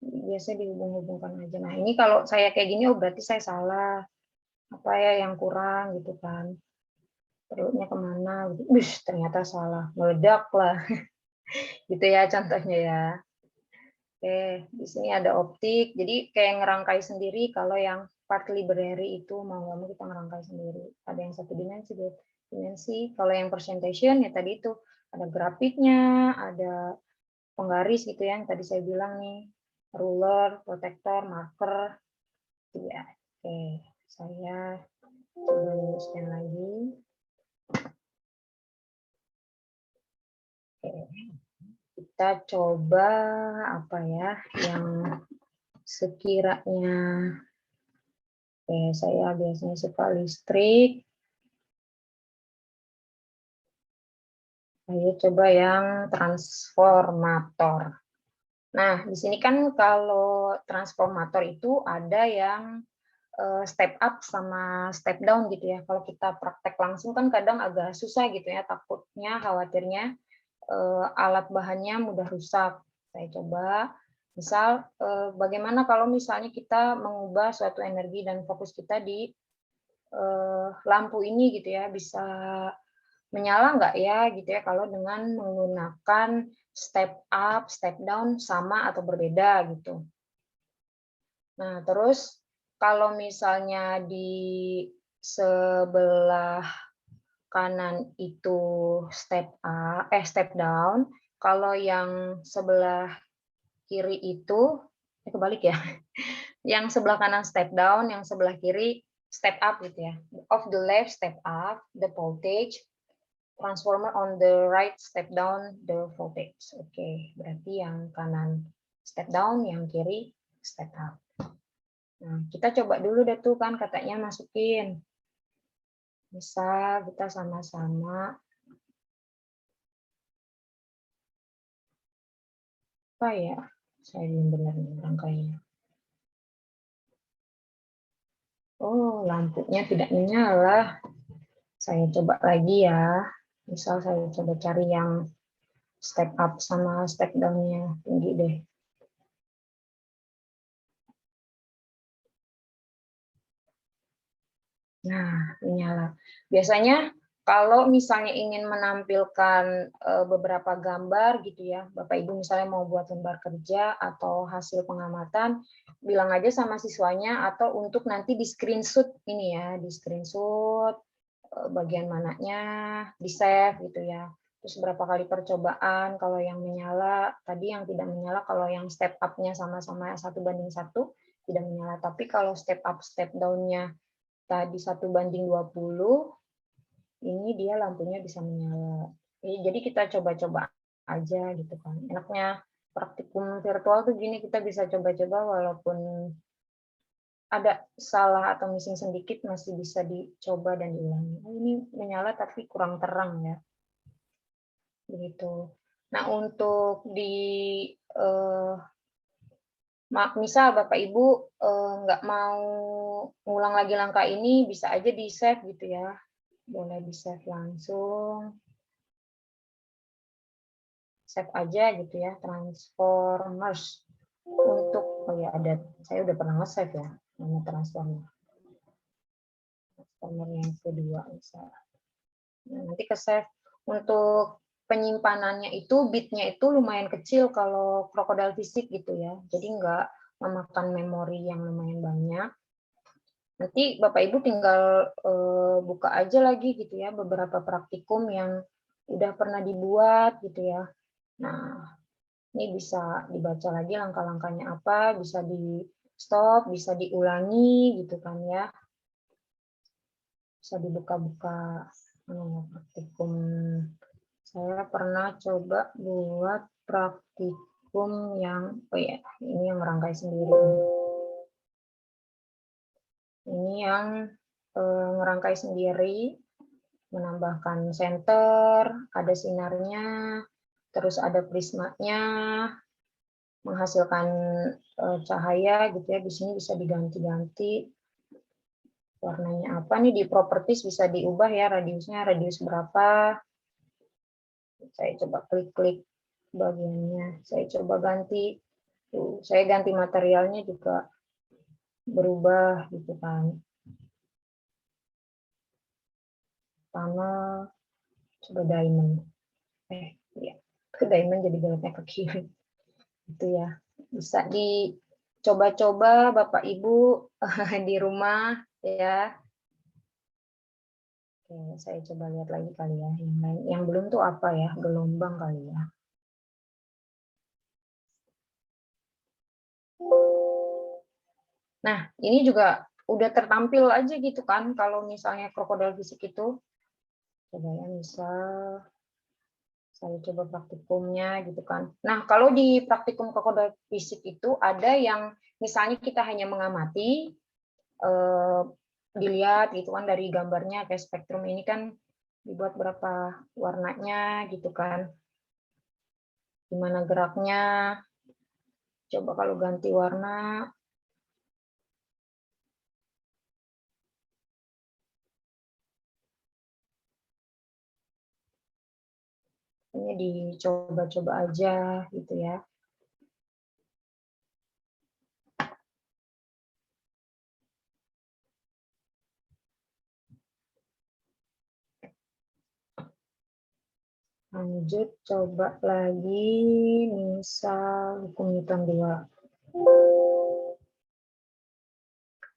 Biasanya dihubung-hubungkan aja. Nah, ini kalau saya kayak gini, oh berarti saya salah. Apa ya yang kurang gitu kan. Perlunya kemana, gitu. Ternyata salah. Meledak lah. Gitu ya contohnya ya. Oke, di sini ada optik. Jadi kayak ngerangkai sendiri kalau yang part library itu mau nggak mau kita ngerangkai sendiri. Ada yang 1 dimensi, 2 dimensi. Kalau yang presentation ya tadi itu ada grafiknya, ada penggaris gitu ya, yang tadi saya bilang nih, ruler, protektor, marker. Ya, oke. Saya coba scan lagi. Oke. Kita coba apa ya yang sekiranya, saya biasanya suka listrik. Saya coba yang transformator. Nah, di sini kan kalau transformator itu ada yang step up sama step down gitu ya. Kalau kita praktek langsung kan kadang agak susah gitu ya, takutnya, khawatirnya alat bahannya mudah rusak. Saya coba, misal bagaimana kalau misalnya kita mengubah suatu energi dan fokus kita di lampu ini gitu ya, bisa menyala nggak ya gitu ya kalau dengan menggunakan step up, step down sama atau berbeda gitu. Nah, terus kalau misalnya di sebelah kanan itu step down, kalau yang sebelah kiri itu kebalik ya. Yang sebelah kanan step down, yang sebelah kiri step up gitu ya. Of the left step up the voltage, transformer on the right step down the voltage. Oke, berarti yang kanan step down, yang kiri step up. Nah, kita coba dulu deh tuh kan katanya masukin. Bisa kita sama-sama. Apa ya? Saya belum benar nih rangkainya. Oh, lampunya tidak menyala. Saya coba lagi ya. Misal saya coba cari yang step up sama step down-nya tinggi deh. Nah, menyala. Biasanya kalau misalnya ingin menampilkan beberapa gambar gitu ya, Bapak Ibu misalnya mau buat lembar kerja atau hasil pengamatan, bilang aja sama siswanya atau untuk nanti di screenshot ini ya, di screenshot bagian mananya, di save gitu ya. Terus berapa kali percobaan, kalau yang menyala, tadi yang tidak menyala, kalau yang step up-nya sama-sama 1:1 tidak menyala. Tapi kalau step up, step down-nya tadi 1:20, ini dia lampunya bisa menyala. Jadi kita coba-coba aja gitu kan. Enaknya praktikum virtual tuh gini, kita bisa coba-coba walaupun ada salah atau missing sedikit masih bisa dicoba dan diulangi. Ini menyala tapi kurang terang ya. Begitu. Nah, untuk di misal Bapak Ibu nggak mau ngulang lagi langkah ini, bisa aja di save gitu ya. Boleh di save langsung. Save aja gitu ya, transformers. Untuk, oh ya ada, saya udah pernah nge-save ya, nama transformer. Transformer yang kedua misalnya. Nah, nanti ke save. Untuk penyimpanannya itu, bitnya itu lumayan kecil kalau Crocodile Physics gitu ya. Jadi nggak memakan memori yang lumayan banyak. Nanti Bapak Ibu tinggal buka aja lagi gitu ya beberapa praktikum yang udah pernah dibuat gitu ya. Nah, ini bisa dibaca lagi langkah-langkahnya apa, bisa di stop, bisa diulangi gitu kan ya. Bisa dibuka-buka praktikum. Saya pernah coba buat praktikum yang, oh ya, ini yang merangkai sendiri. Ini yang ngerangkai sendiri, menambahkan senter, ada sinarnya, terus ada prismanya, menghasilkan cahaya gitu ya. Di sini bisa diganti-ganti warnanya apa nih, di properties bisa diubah ya, radiusnya radius berapa. Saya coba klik-klik bagiannya, saya coba ganti. Tuh, saya ganti materialnya juga berubah gitu kan. Panel, coba diamond. Ya, ke diamond jadi beloknya ke kiri. Itu ya. Bisa dicoba-coba Bapak Ibu di rumah ya. Oke, saya coba lihat lagi kali ya. Yang lain, yang belum tuh apa ya? Gelombang kali ya. Nah, ini juga udah tertampil aja gitu kan, kalau misalnya krokodil fisik itu. Coba ya, misal saya coba praktikumnya gitu kan. Nah, kalau di praktikum krokodil fisik itu ada yang misalnya kita hanya mengamati, dilihat gitu kan dari gambarnya, kayak spektrum ini kan dibuat berapa warnanya gitu kan. Gimana geraknya. Coba kalau ganti warna. Ini dicoba-coba aja gitu ya. Lanjut, coba lagi, misal hukum Newton 2.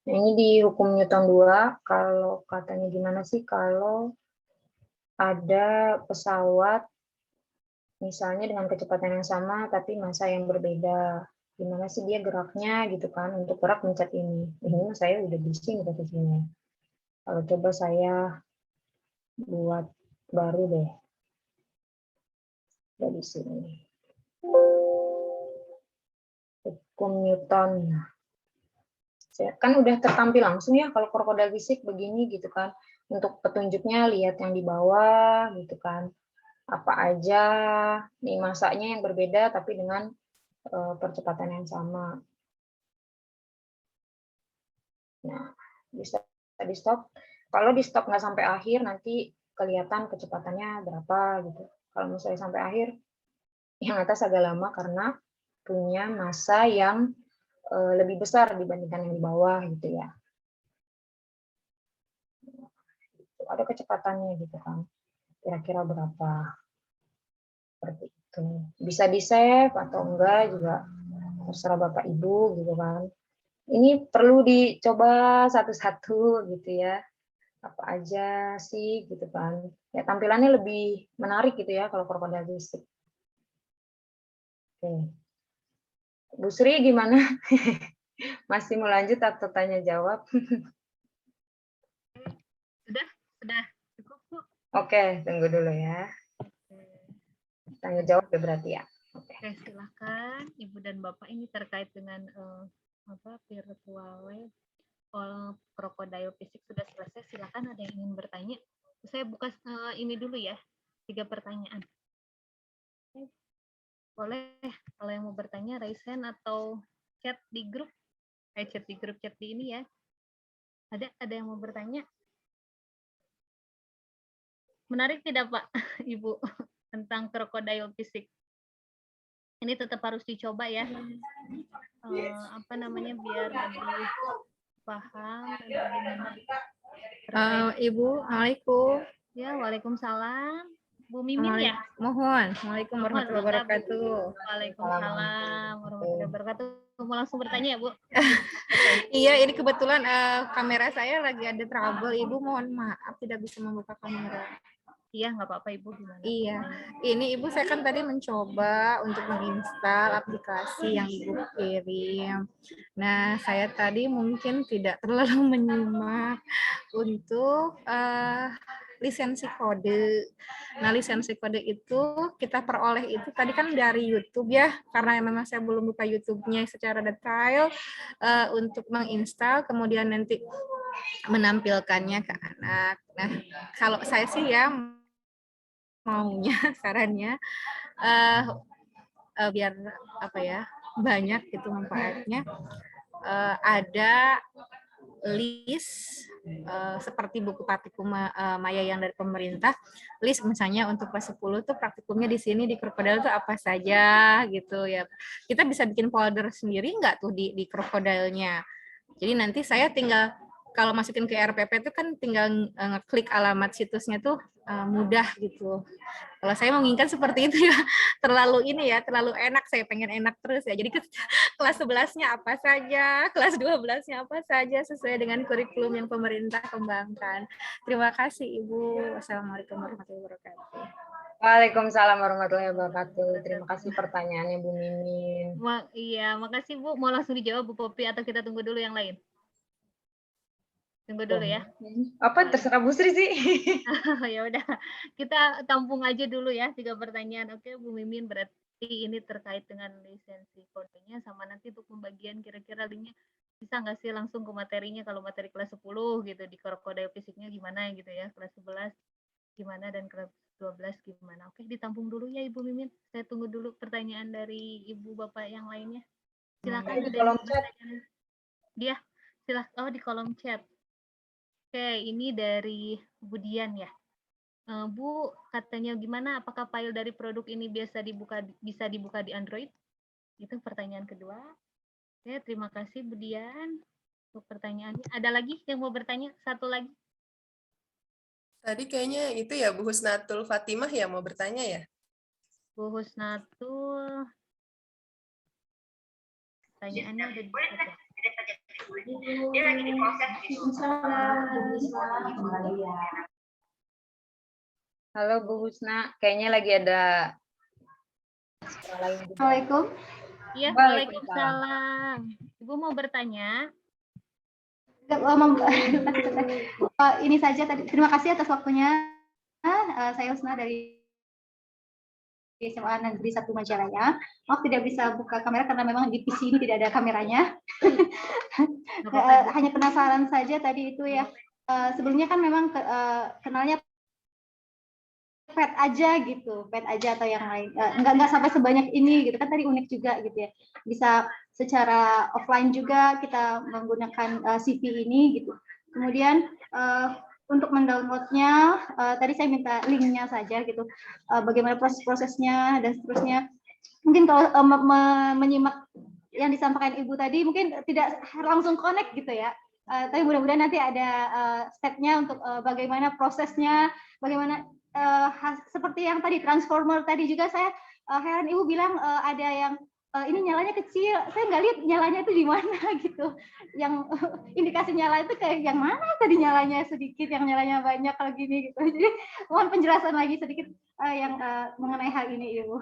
Nah, ini di hukum Newton 2, kalau katanya gimana sih kalau ada pesawat misalnya dengan kecepatan yang sama tapi massa yang berbeda. Gimana sih dia geraknya gitu kan, untuk gerak mencet ini. Ini saya udah bising ke sini. Kalau coba saya buat baru deh. Dari sini. Hukum Newton. Kan udah tertampil langsung ya kalau krokodil fisik begini gitu kan. Untuk petunjuknya lihat yang di bawah gitu kan. Apa aja nih masanya yang berbeda tapi dengan percepatan yang sama. Nah, bisa di stop. Kalau di stop nggak sampai akhir nanti kelihatan kecepatannya berapa gitu. Kalau misalnya sampai akhir, yang atas agak lama karena punya massa yang lebih besar dibandingkan yang di bawah gitu ya. Ada kecepatannya gitu kan. Kira-kira berapa. Seperti itu. Bisa di-save atau enggak juga terserah Bapak Ibu gitu kan. Ini perlu dicoba satu-satu gitu ya. Apa aja sih gitu kan. Ya tampilannya lebih menarik gitu ya kalau krokodil fisik. Oke. Bu Sri gimana? Masih mau lanjut atau tanya jawab? Sudah cukup, Bu. Oke, tunggu dulu ya. Tanya jawab ya berarti ya. Oke, silakan Ibu dan Bapak, ini terkait dengan virtual lab. Kalau krokodil fisik sudah selesai, silakan ada yang ingin bertanya. Saya buka ini dulu ya, 3 pertanyaan. Boleh, kalau yang mau bertanya raise hand atau chat di grup, chat di ini ya. Ada yang mau bertanya? Menarik tidak Pak, Ibu, tentang krokodil fisik? Ini tetap harus dicoba ya. Apa namanya, biar lebih paham dan bagaimana. Ibu, Assalamualaikum. Ya, Waalaikumsalam. Bu Mimin ya? Mohon. Assalamualaikum warahmatullahi wabarakatuh. Waalaikumsalam warahmatullahi wabarakatuh. Mau langsung bertanya ya, Bu? Iya, ini kebetulan kamera saya lagi ada trouble. Ibu mohon maaf tidak bisa membuka kamera. Iya, nggak apa-apa Ibu, gimana? Iya, ini Ibu saya kan tadi mencoba untuk menginstal aplikasi yang Ibu kirim. Nah, saya tadi mungkin tidak terlalu menyimak untuk lisensi kode. Nah, lisensi kode itu kita peroleh itu tadi kan dari YouTube ya, karena memang saya belum buka YouTube-nya secara detail untuk menginstal, kemudian nanti menampilkannya ke anak. Nah, kalau saya sih ya maunya sarannya biar apa ya banyak gitu manfaatnya ada list seperti buku praktikum Maya yang dari pemerintah, list misalnya untuk kelas 10 tuh praktikumnya di sini di Krokodil tuh apa saja gitu ya. Kita bisa bikin folder sendiri nggak tuh di Krokodilnya. Jadi nanti saya tinggal kalau masukin ke RPP itu kan tinggal ngeklik alamat situsnya tuh mudah gitu. Kalau saya menginginkan seperti itu ya, terlalu enak, saya pengen enak terus ya. Jadi kelas 11-nya apa saja, kelas 12-nya apa saja sesuai dengan kurikulum yang pemerintah kembangkan. Terima kasih Ibu. Wassalamualaikum warahmatullahi wabarakatuh. Waalaikumsalam warahmatullahi wabarakatuh. Terima kasih pertanyaannya Bu Mimin. Iya, makasih Bu. Mau langsung dijawab Bu Popi atau kita tunggu dulu yang lain? Tunggu dulu ya. Apa terserah Bu Sri sih. Ya udah, kita tampung aja dulu ya 3 pertanyaan. Oke, Bu Mimin, berarti ini terkait dengan lisensi kodenya sama nanti untuk pembagian kira-kira linknya bisa nggak sih langsung ke materinya kalau materi kelas 10 gitu di Krokodil fisiknya gimana gitu ya, kelas 11 gimana dan kelas 12 gimana. Oke, ditampung dulu ya Ibu Mimin. Saya tunggu dulu pertanyaan dari Ibu Bapak yang lainnya. Silakan Di ada kolom yang chat. bertanya. Dia silakan. Oh, di kolom chat. Oke, ini dari Budian ya. Bu, katanya gimana? Apakah file dari produk ini bisa dibuka di Android? Itu pertanyaan kedua. Oke, terima kasih Budian untuk pertanyaannya. Ada lagi yang mau bertanya? Satu lagi. Tadi kayaknya itu ya Bu Husnatul Fatimah yang mau bertanya ya? Bu Husnatul. Pertanyaannya ada di situ. Dia lagi di proses. Halo Bu Husna, kayaknya lagi ada Assalamualaikum. Iya, waalaikumsalam. Ibu mau bertanya? Ini saja tadi. Terima kasih atas waktunya. Saya Husna dari SMA Negeri 1 Majalaya. Maaf tidak bisa buka kamera karena memang di PC ini tidak ada kameranya. Hanya penasaran saja tadi itu ya. Sebelumnya kan memang kenalnya pet aja gitu, pet aja atau yang lain. Enggak sampai sebanyak ini gitu kan, tadi unik juga gitu ya. Bisa secara offline juga kita menggunakan CV ini gitu. Kemudian untuk mendownloadnya, tadi saya minta linknya saja gitu, bagaimana proses-prosesnya dan seterusnya. Mungkin kalau menyimak yang disampaikan Ibu tadi, mungkin tidak langsung connect gitu ya. Tapi mudah-mudahan nanti ada step-nya untuk bagaimana prosesnya, bagaimana seperti yang tadi transformer tadi juga saya heran Ibu bilang ada yang ini nyalanya kecil, saya nggak lihat nyalanya itu di mana gitu. Yang indikasi nyala itu kayak yang mana tadi nyalanya sedikit, yang nyalanya banyak kalau gini gitu. Jadi mohon penjelasan lagi sedikit yang mengenai hal ini Ibu.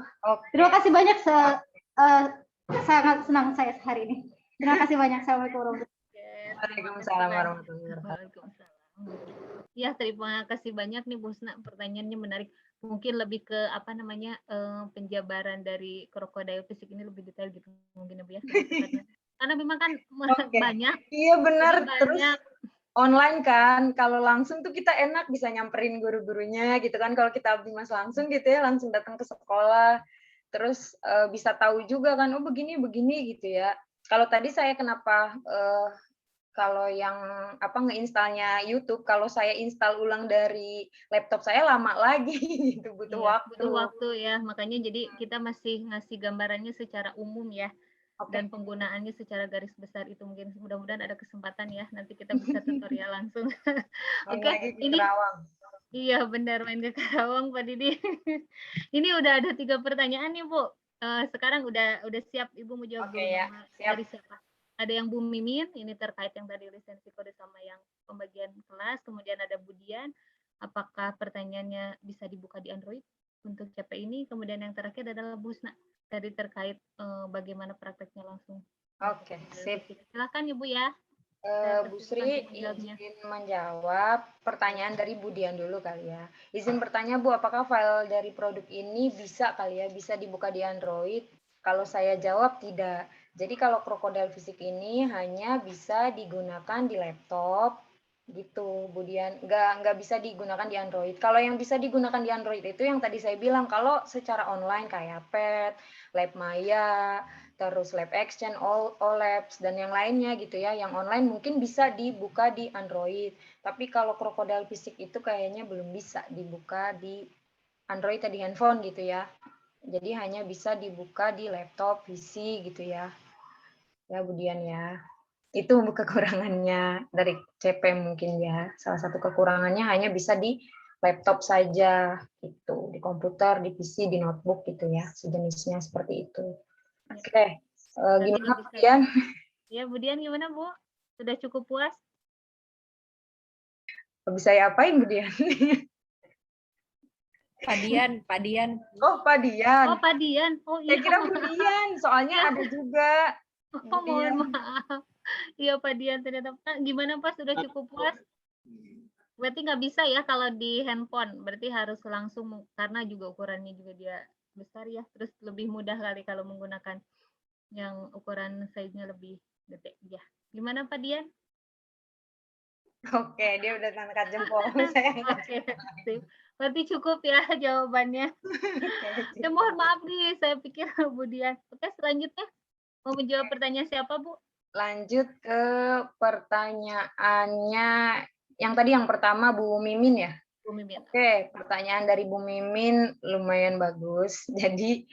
Terima kasih banyak, sangat senang saya hari ini. Terima kasih banyak. Assalamualaikum warahmatullahi wabarakatuh. Waalaikumsalam warahmatullahi wabarakatuh. Ya, terima kasih banyak nih Bu Husna, pertanyaannya menarik. Mungkin lebih ke apa namanya penjabaran dari Krokodil fisik ini lebih detail gitu mungkin ya Bu ya. Karena memang kan banyak. Iya benar. Banyak. Terus online kan, kalau langsung tuh kita enak bisa nyamperin guru-gurunya gitu kan. Kalau kita bimas langsung gitu ya, langsung datang ke sekolah. Terus bisa tahu juga kan, oh begini gitu ya. Kalau tadi saya kenapa kalau yang ngeinstalnya YouTube, kalau saya install ulang dari laptop saya lama lagi gitu, butuh waktu. Butuh waktu ya, makanya jadi kita masih ngasih gambarannya secara umum ya. Dan penggunaannya secara garis besar itu mungkin mudah-mudahan ada kesempatan ya nanti kita bisa tutorial langsung. Oke, ini iya benar main ke Karawang Pak Didi. Ini udah ada 3 pertanyaan nih Bu. Sekarang udah siap Ibu mau jawab dulu nama dari siapa? Ada yang Bu Mimin, ini terkait yang tadi lisensi kode sama yang pembagian kelas, kemudian ada Budian, apakah pertanyaannya bisa dibuka di Android untuk CP ini? Kemudian yang terakhir adalah Bu Husna tadi terkait bagaimana prakteknya langsung. Oke, sip. Silakan Ibu ya. Bu Sri izin menjawab pertanyaan dari Bu Dian dulu kali ya. Izin bertanya Bu, apakah file dari produk ini bisa kali ya, bisa dibuka di Android? Kalau saya jawab tidak. Jadi kalau Crocodile Physics ini hanya bisa digunakan di laptop gitu, Bu Dian. Nggak bisa digunakan di Android. Kalau yang bisa digunakan di Android itu yang tadi saya bilang, kalau secara online kayak PET, Lab Maya, terus Lab Exchange, OLabs, dan yang lainnya gitu ya, yang online mungkin bisa dibuka di Android. Tapi kalau Crocodile Physics itu kayaknya belum bisa dibuka di Android atau di handphone gitu ya. Jadi hanya bisa dibuka di laptop, PC gitu ya. Ya, Bu Dian ya. Itu kekurangannya dari CP mungkin ya. Salah satu kekurangannya hanya bisa di laptop saja gitu, di komputer, di PC, di notebook gitu ya. Sejenisnya seperti itu. Oke, gimana Bu Dian? Ya, Bu Dian gimana Bu? Sudah cukup puas? Bisa saya apain Bu Dian? Pak Dian. Oh, Pak Dian. Oh, Pak Dian. Oh iya. Saya kira Bu Dian, soalnya ada juga. Oh, mohon maaf. Iya Pak Dian, ternyata gimana Pak, sudah cukup puas? Berarti nggak bisa ya kalau di handphone, berarti harus langsung karena juga ukurannya juga dia besar ya, terus lebih mudah kali kalau menggunakan yang ukuran size-nya lebih gede ya. Gimana Pak Dian? Oke, dia udah angkat jempol. Saya Oke, sip. Berarti cukup ya jawabannya. Ya mohon maaf nih, saya pikir Bu Dian. Oke, selanjutnya mau menjawab pertanyaan siapa Bu? Lanjut ke pertanyaannya yang tadi yang pertama Bu Mimin ya. Bu Mimin. Oke, pertanyaan dari Bu Mimin lumayan bagus. Jadi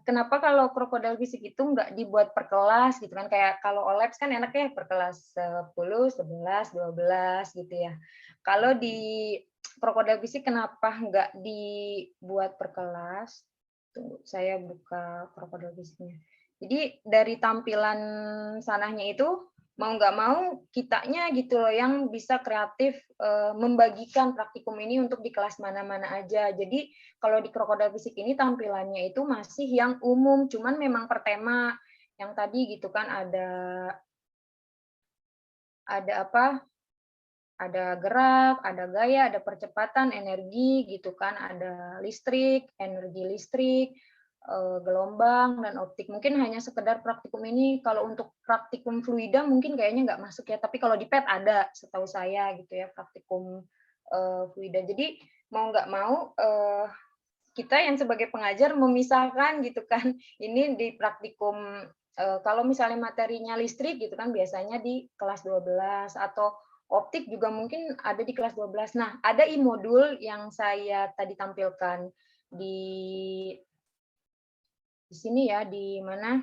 kenapa kalau Crocodile Physics itu nggak dibuat per kelas gitu kan, kayak kalau OLabs kan enak ya per kelas 10, 11, 12 gitu ya. Kalau di Crocodile Physics kenapa nggak dibuat per kelas? Tunggu, saya buka Crocodile Physics-nya. Jadi dari tampilan sananya itu mau nggak mau kitanya gitu loh yang bisa kreatif membagikan praktikum ini untuk di kelas mana-mana aja. Jadi kalau di Crocodile Physics ini tampilannya itu masih yang umum, cuman memang per tema yang tadi gitu kan ada apa? Ada gerak, ada gaya, ada percepatan, energi gitu kan, ada listrik, energi listrik, gelombang dan optik. Mungkin hanya sekedar praktikum ini, kalau untuk praktikum fluida mungkin kayaknya nggak masuk ya, tapi kalau di PET ada setahu saya gitu ya, praktikum fluida. Jadi mau nggak mau kita yang sebagai pengajar memisahkan gitu kan, ini di praktikum kalau misalnya materinya listrik gitu kan biasanya di kelas 12 atau optik juga mungkin ada di kelas 12. Nah, ada e-modul yang saya tadi tampilkan di sini ya, di mana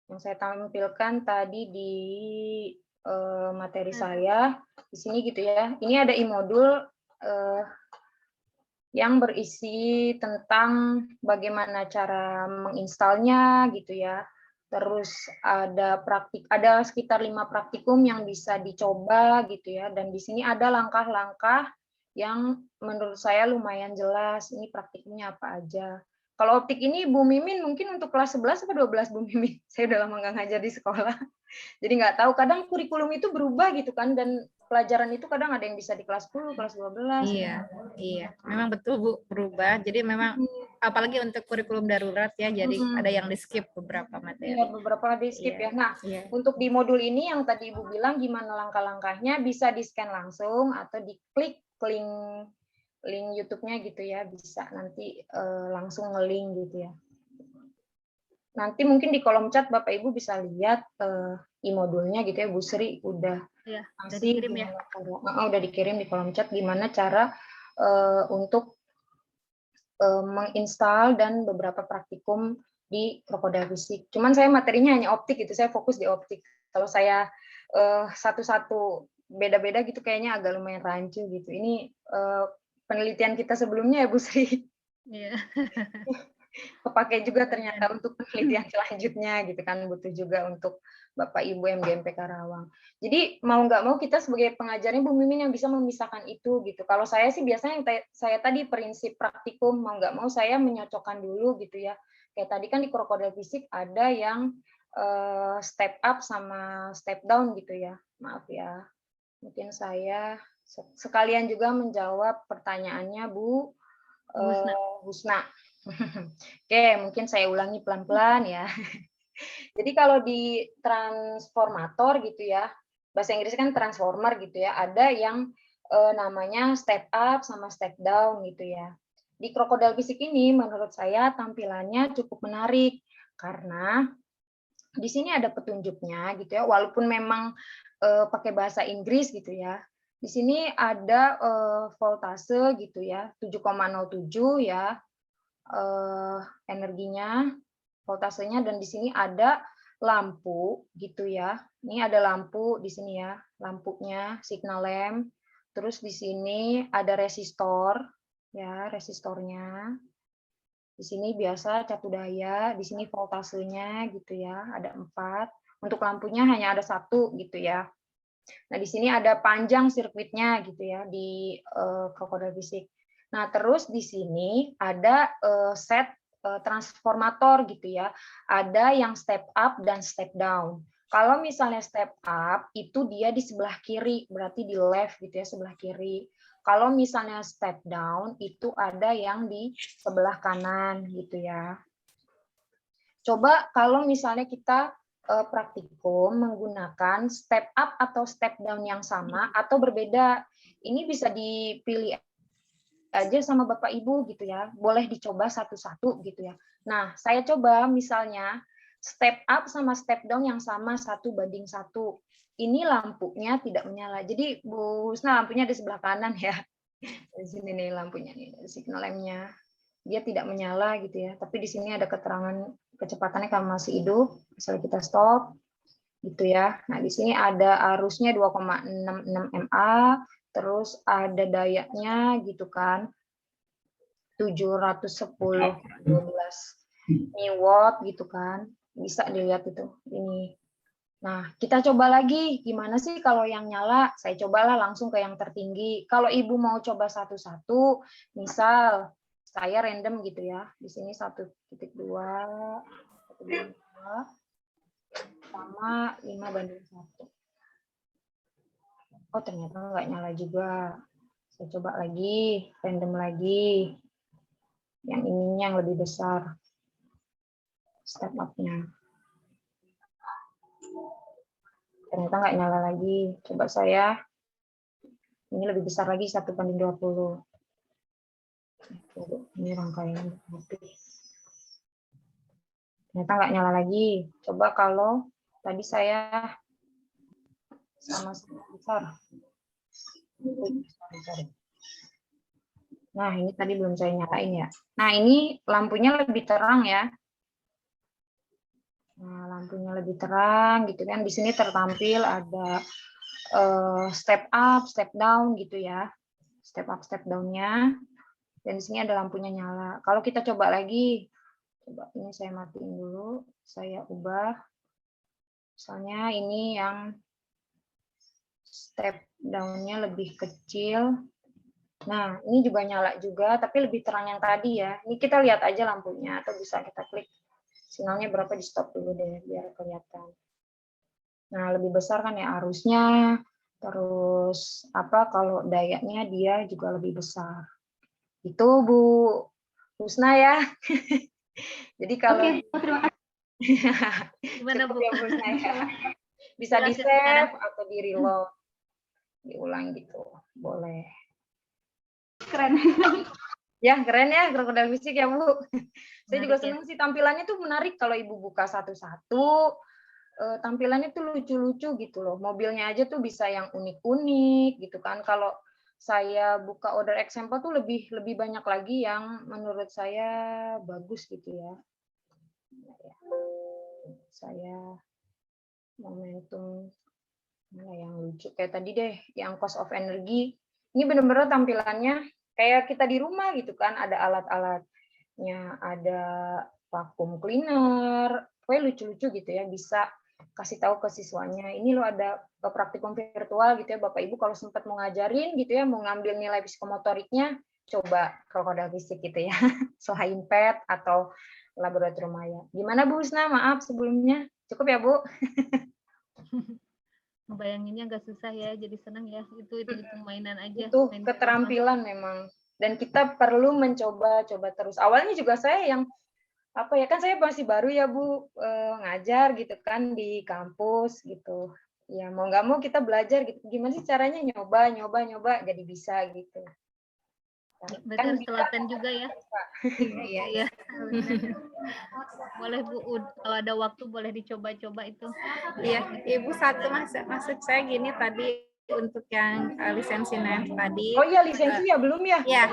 yang saya tampilkan tadi di materi saya di sini gitu ya. Ini ada e-modul yang berisi tentang bagaimana cara menginstalnya gitu ya. Terus ada sekitar 5 praktikum yang bisa dicoba gitu ya, dan di sini ada langkah-langkah yang menurut saya lumayan jelas ini praktikumnya apa aja. Kalau optik ini Bu Mimin mungkin untuk kelas 11 atau 12 Bu Mimin? Saya udah lama nggak ngajar di sekolah. Jadi nggak tahu, kadang kurikulum itu berubah gitu kan, dan pelajaran itu kadang ada yang bisa di kelas 10, kelas 12. Iya. Memang betul Bu, berubah. Jadi memang apalagi untuk kurikulum darurat ya, jadi ada yang di-skip beberapa materi. Iya, beberapa di-skip ya. Nah, untuk di modul ini yang tadi Ibu bilang gimana langkah-langkahnya, bisa di-scan langsung atau diklik link YouTube-nya gitu ya, bisa nanti langsung nge-link gitu ya. Nanti mungkin di kolom chat Bapak Ibu bisa lihat e-modulnya gitu ya, Bu Sri udah dikirim ya. Udah dikirim di kolom chat gimana cara untuk menginstal dan beberapa praktikum di Crocodile Physics. Cuman saya materinya hanya optik gitu, saya fokus di optik. Kalau saya satu-satu beda-beda gitu kayaknya agak lumayan rancu gitu. Ini penelitian kita sebelumnya ya Bu Sri. Iya. Kepake juga ternyata untuk penelitian selanjutnya gitu kan, butuh juga untuk Bapak Ibu MGMP Karawang. Jadi mau nggak mau kita sebagai pengajarnya Bu Mimin yang bisa memisahkan itu gitu. Kalau saya sih biasanya yang saya tadi prinsip praktikum, mau nggak mau saya menyocokkan dulu gitu ya. Kayak tadi kan di krokodil fisik ada yang step up sama step down gitu ya. Maaf ya. Mungkin saya sekalian juga menjawab pertanyaannya Bu Husna. Oke, mungkin saya ulangi pelan-pelan ya. Jadi kalau di transformator gitu ya, bahasa Inggrisnya kan transformer gitu ya, ada yang namanya step up sama step down gitu ya. Di krokodil fisik ini menurut saya tampilannya cukup menarik karena di sini ada petunjuknya gitu ya, walaupun memang pakai bahasa Inggris gitu ya. Di sini ada voltase gitu ya, 7,07 ya. Energinya, voltasenya, dan di sini ada lampu gitu ya. Ini ada lampu di sini ya, lampunya signal lamp. Terus di sini ada resistor ya, resistornya. Di sini biasa catu daya, di sini voltasenya gitu ya, ada 4. Untuk lampunya hanya ada 1 gitu ya. Nah, di sini ada panjang sirkuitnya gitu ya di krokodil fisik. Nah, terus di sini ada set transformator gitu ya. Ada yang step up dan step down. Kalau misalnya step up itu dia di sebelah kiri, berarti di left gitu ya, sebelah kiri. Kalau misalnya step down itu ada yang di sebelah kanan gitu ya. Coba kalau misalnya kita praktikum menggunakan step up atau step down yang sama atau berbeda, ini bisa dipilih aja sama Bapak Ibu gitu ya, boleh dicoba satu-satu gitu ya. Nah, saya coba misalnya step up sama step down yang sama 1:1. Ini lampunya tidak menyala. Jadi Bu Husna lampunya di sebelah kanan ya. Di sini nih lampunya nih, signal lamp-nya. Dia tidak menyala gitu ya. Tapi di sini ada keterangan kecepatannya kalau masih hidup, misalnya kita stop gitu ya. Nah, di sini ada arusnya 2,66 mA. Terus ada dayanya gitu kan, 710 12 niwatt gitu kan, bisa dilihat itu ini. Nah, kita coba lagi, gimana sih kalau yang nyala? Saya cobalah langsung ke yang tertinggi. Kalau Ibu mau coba satu-satu, misal saya random gitu ya, di sini 1.2, 1.2, sama 5:1. Oh, ternyata nggak nyala juga. Saya coba lagi, random lagi. Yang ininya yang lebih besar. Step up-nya. Ternyata nggak nyala lagi. Coba saya, ini lebih besar lagi, 1:20. Ini rangkaian. Ternyata nggak nyala lagi. Coba kalau tadi saya sama-sama besar. Nah, ini tadi belum saya nyalain ya. Nah, ini lampunya lebih terang ya. Nah, lampunya lebih terang gitu kan. Di sini tertampil ada step up, step down gitu ya. Step up, step down-nya. Dan di sini ada lampunya nyala. Kalau kita coba lagi, coba ini saya matiin dulu, saya ubah. Misalnya ini yang step down-nya lebih kecil. Nah, ini juga nyala juga, tapi lebih terang yang tadi ya. Ini kita lihat aja lampunya, atau bisa kita klik sinyalnya berapa, di stop dulu deh, biar kelihatan. Nah, lebih besar kan ya arusnya, terus apa kalau dayanya dia juga lebih besar. Itu Bu Husna ya. Jadi kalau terima kasih. Gimana Bu? Ya, Bu Husna, ya. Bisa di save atau di reload, diulang gitu, boleh. Keren. Ya, keren ya krokodil fisik ya Bu. Saya juga Menarik ya. senang sih, tampilannya tuh menarik kalau Ibu buka satu-satu. Tampilannya tuh lucu-lucu gitu loh. Mobilnya aja tuh bisa yang unik-unik gitu kan. Kalau saya buka order example tuh lebih banyak lagi yang menurut saya bagus gitu ya. Saya momentum mana yang lucu kayak tadi deh, yang cost of energy. Ini benar-benar tampilannya kayak kita di rumah gitu kan, ada alat-alat Ya, ada vacuum cleaner, pokoknya lucu-lucu gitu ya, bisa kasih tahu ke siswanya, ini loh ada praktikum virtual gitu ya, Bapak Ibu kalau sempat mau ngajarin gitu ya, mau ngambil nilai psikomotoriknya, coba krokodil fisik gitu ya, selain PET atau laboratorium maya. Gimana Bu Husna? Maaf sebelumnya. Cukup ya Bu? Ngebayanginnya nggak susah ya, jadi seneng ya. Itu hitung mainan aja. Itu main keterampilan memang. Dan kita perlu mencoba-coba terus. Awalnya juga saya yang apa ya, kan saya masih baru ya Bu, ngajar gitu kan di kampus gitu. Ya mau nggak mau kita belajar gitu. Gimana sih caranya nyoba jadi bisa gitu. Berarti Kan harus telaten juga ya. Iya. Iya. Boleh Bu, kalau ada waktu boleh dicoba-coba itu. Iya, Ibu satu maksud saya gini tadi untuk yang lisensi NEF tadi. Oh iya, lisensi ya belum ya? Ya,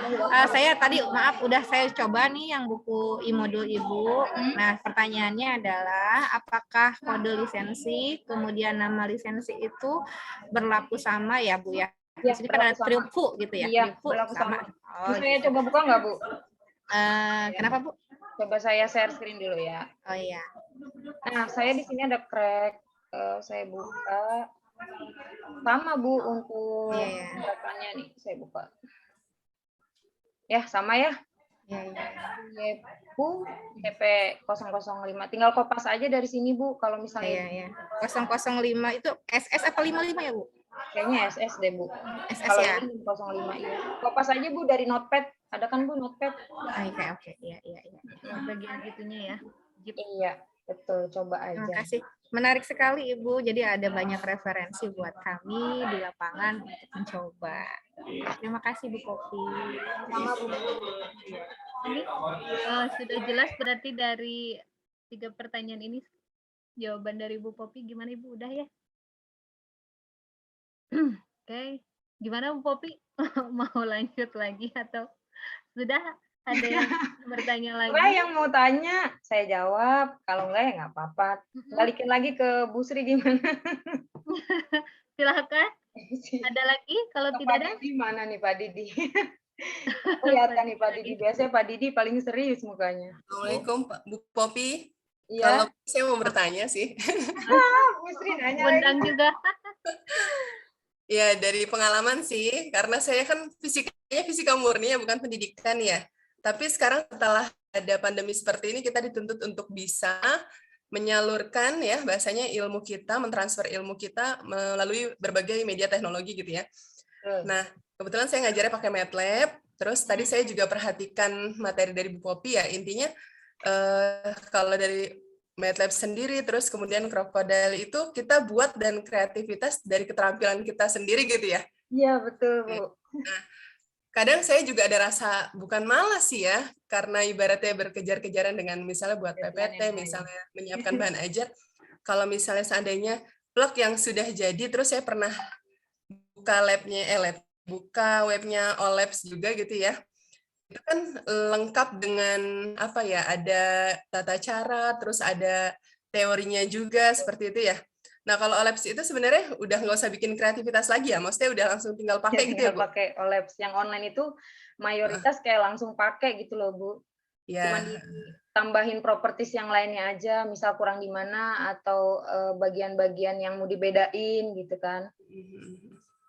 saya tadi maaf udah saya coba nih yang buku e-modul Ibu. Nah, pertanyaannya adalah apakah kode lisensi kemudian nama lisensi itu berlaku sama ya Bu ya? Di Ya, sini kan ada Triumfu gitu ya. Iya, Triumfu berlaku sama. Oh, Saya gitu. coba buka nggak Bu? Kenapa Bu? Coba saya share screen dulu ya. Oh iya. Nah, saya di sini ada crack. Saya buka. Sama Bu untuk gerakannya nih, saya buka. Ya, sama ya. Bu, TP 005. Tinggal kopas aja dari sini Bu, kalau misalnya. Iya. 005 itu SS apa 55 ya Bu? Kayaknya SS deh Bu. SS kalau ya. ini 05 ya. Kopas aja Bu dari notepad. Ada kan Bu notepad? Oke. Iya. Bagian gitunya ya. Iya, betul. Coba aja. Terima kasih. Menarik sekali Ibu. Jadi ada banyak referensi buat kami di lapangan untuk mencoba. Terima kasih Bu Popi. Sama Bu. Ini sudah jelas berarti dari 3 pertanyaan ini jawaban dari Bu Popi. Gimana Ibu? Udah ya? Oke. Gimana Bu Popi? Mau lanjut lagi atau sudah ada yang bertanya lagi? Nah, yang mau tanya, saya jawab. Kalau enggak ya nggak apa-apa. Balikin lagi ke Bu Sri gimana? Silakan. Ada lagi? Kalau tidak ada? Pak Didi mana nih Pak Didi? Kelihatan nih Pak Didi. Biasanya Pak Didi paling serius mukanya. Assalamualaikum Pak Bu Popi. Iya. Kalau saya mau bertanya sih. Bu Sri nanya Undang juga. Ya, dari pengalaman sih, karena saya kan fisikanya fisika murni ya, bukan pendidikan ya. Tapi sekarang setelah ada pandemi seperti ini, kita dituntut untuk bisa menyalurkan ya, bahasanya ilmu kita, mentransfer ilmu kita melalui berbagai media teknologi gitu ya. Nah, kebetulan saya ngajarnya pakai MATLAB, terus tadi saya juga perhatikan materi dari Bu Popi ya, intinya kalau dari MATLAB sendiri, terus kemudian Crocodile itu kita buat dan kreativitas dari keterampilan kita sendiri gitu ya. Iya, betul Bu. Nah, kadang saya juga ada rasa bukan malas sih ya, karena ibaratnya berkejar-kejaran dengan misalnya buat PPT, misalnya menyiapkan bahan ajar. Kalau misalnya seandainya plug yang sudah jadi, terus saya pernah buka buka webnya OLabs juga gitu ya. Itu kan lengkap dengan apa ya, ada tata cara, terus ada teorinya juga seperti itu ya. Nah, kalau OLabs itu sebenarnya udah nggak usah bikin kreativitas lagi ya, maksudnya udah langsung tinggal pakai gitu ya, Bu? Pakai OLabs. Yang online itu mayoritas kayak langsung pakai gitu loh, Bu. Cuma ditambahin properties yang lainnya aja, misal kurang di mana, atau bagian-bagian yang mau dibedain gitu kan.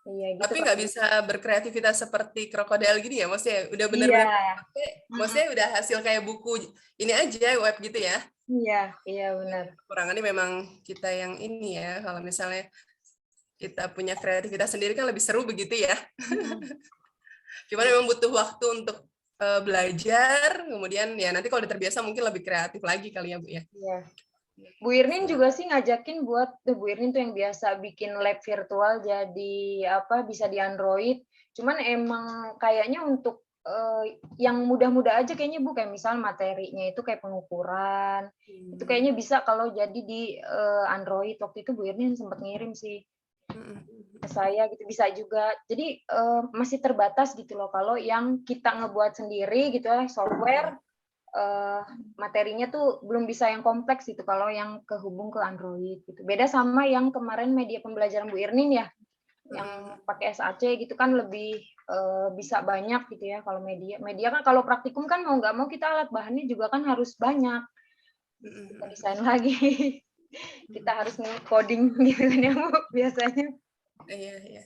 Iya, gitu. Tapi nggak bisa berkreativitas seperti Crocodile gini ya, maksudnya udah bener-bener pakai, maksudnya udah hasil kayak buku ini aja, web gitu ya. Iya benar. Kekurangannya memang kita yang ini ya, kalau misalnya kita punya kreativitas sendiri kan lebih seru begitu ya. Cuman memang butuh waktu untuk belajar, kemudian ya nanti kalau udah terbiasa mungkin lebih kreatif lagi kali ya Bu ya. Iya. Bu Irnin juga sih ngajakin buat Bu Irnin tuh yang biasa bikin lab virtual jadi apa bisa di Android. Cuman emang kayaknya untuk yang mudah-mudah aja kayaknya Bu, kayak misal materinya itu kayak pengukuran. Itu kayaknya bisa kalau jadi di Android. Waktu itu Bu Irnin sempat ngirim sih ke saya gitu, bisa juga. Jadi masih terbatas gitu loh kalau yang kita ngebuat sendiri gitu ya, software materinya tuh belum bisa yang kompleks gitu kalau yang kehubung ke Android gitu. Beda sama yang kemarin media pembelajaran Bu Irnin ya. yang pakai SAC gitu kan lebih bisa banyak gitu ya. Kalau media kan kalau praktikum kan mau nggak mau kita alat bahannya juga kan harus banyak. Kita desain lagi. Kita harus coding gitu kan ya Bu, biasanya. Iya, iya.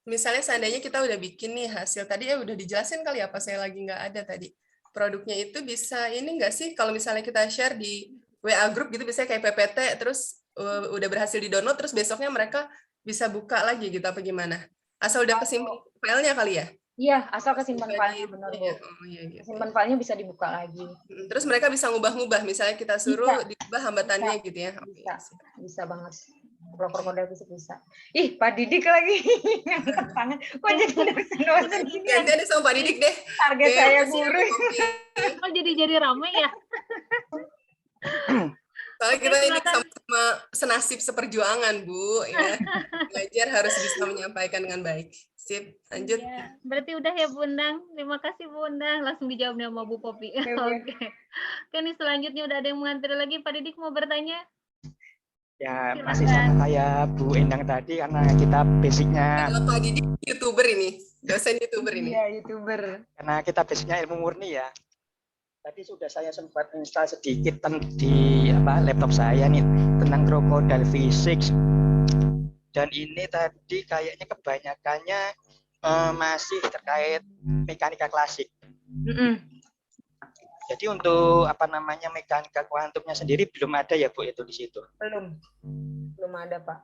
Misalnya seandainya kita udah bikin nih hasil tadi ya udah dijelasin kali apa saya lagi nggak ada tadi. Produknya itu bisa ini nggak sih kalau misalnya kita share di WA group gitu bisa kayak PPT terus udah berhasil di-download terus besoknya mereka bisa buka lagi gitu apa gimana? Asal udah kesimpan filenya kali ya? Iya, asal kesimpan filenya benar Bu. Oh, iya, gitu. Kesimpan filenya bisa dibuka lagi. Terus mereka bisa ngubah-ngubah misalnya kita suruh diubah hambatannya gitu ya. Bisa banget. Kalau krokodil bisa. Ih, Pak Didik lagi ngangkat tangan. Kok jadi dosen-dosen gini? Gantian deh sama Pak Didik deh. Target saya guru. Oh, jadi ramai ya? Soalnya kita ini sama-sama senasib seperjuangan, Bu. Ya. Belajar harus bisa menyampaikan dengan baik. Sip, lanjut. Ya, berarti udah ya Bu Undang. Terima kasih Bu Undang. Langsung dijawab sama Bu Popi. Oke. Oke, nih selanjutnya udah ada yang mengantri lagi. Pak Didik mau bertanya? Ya, masih sama kayak Bu Endang tadi karena kita basicnya. Kalau Pak Didik YouTuber ini, dosen YouTuber ini. Iya, YouTuber. Karena kita basicnya ilmu murni ya. Tadi sudah saya sempat install sedikit di laptop saya nih tentang crocodile physics. Dan ini tadi kayaknya kebanyakannya masih terkait mekanika klasik. Jadi untuk mekanika kuantumnya sendiri belum ada ya Bu itu di situ. Belum ada Pak.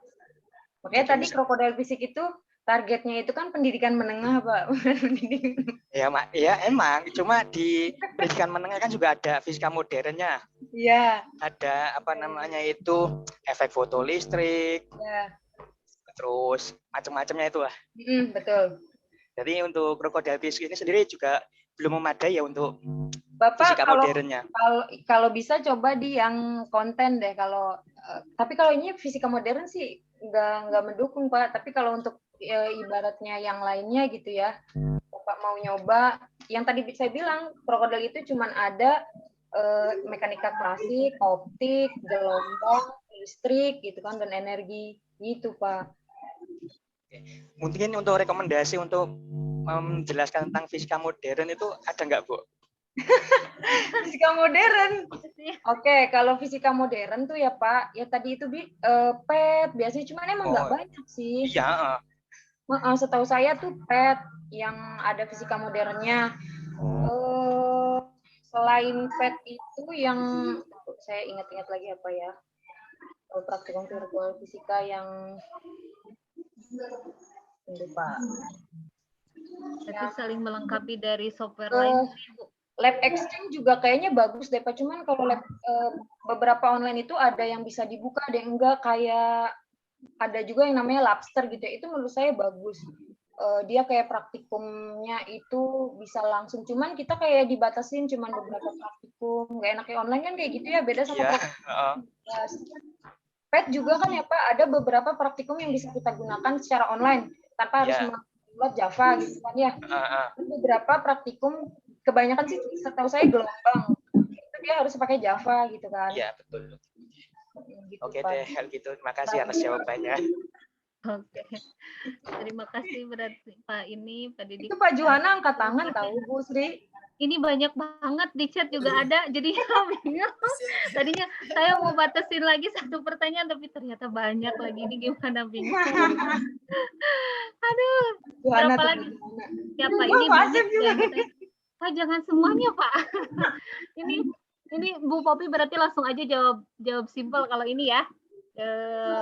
Makanya tadi krokodil fisik itu targetnya itu kan pendidikan menengah Pak. Ya emang, cuma di pendidikan menengah kan juga ada fisika modernnya. Iya. Ada itu efek fotolistrik. Iya. Terus macam-macamnya itu lah. Betul. Jadi untuk krokodil fisik ini sendiri juga belum memadai ya untuk Bapak fisika modernnya. Kalau bisa coba di yang konten deh tapi kalau ini fisika modern sih nggak mendukung Pak. Tapi kalau untuk ibaratnya yang lainnya gitu ya, Bapak mau nyoba yang tadi saya bilang krokodil itu cuman ada mekanika klasik, optik, gelombang, listrik gitu kan dan energi gitu Pak. Mungkin untuk rekomendasi untuk menjelaskan tentang fisika modern itu ada nggak Bu? Fisika modern. Oke, kalau fisika modern tuh ya Pak, ya tadi itu PET biasanya cuman emang nggak banyak sih. Iya. Setahu saya tuh PET yang ada fisika modernnya. Selain PET itu yang saya ingat-ingat lagi apa ya? Kalau praktikum virtual fisika yang Pak. Jadi saling melengkapi dari software lain. Lab Exchange juga kayaknya bagus deh Pak. Cuman kalau beberapa online itu ada yang bisa dibuka, ada yang enggak. Kayak ada juga yang namanya Labster gitu ya. Itu menurut saya bagus. Dia kayak praktikumnya itu bisa langsung. Cuman kita kayak dibatasin cuman beberapa praktikum. Nggak enaknya online kan kayak gitu ya. Beda sama praktikum. PET juga kan ya Pak. Ada beberapa praktikum yang bisa kita gunakan secara online. Tanpa harus membuat Java gitu kan ya. Beberapa praktikum kebanyakan sih setahu saya gelombang itu dia harus pakai Java gitu kan. Iya betul. Gitu, Oke Pak. deh gitu. Terima kasih atas jawabannya. Oke. Terima kasih berarti Pak Didik. Itu Pak Juhana angkat tangan tahu Bu Sri. Ini banyak banget di chat juga ada, jadi bingung. Tadinya saya mau batasin lagi satu pertanyaan, tapi ternyata banyak lagi. Ini gimana bingung. Aduh, berapa lagi? Siapa ini banyak ya. Pak jangan semuanya Pak. Ini Bu Popi berarti langsung aja jawab simpel kalau ini ya.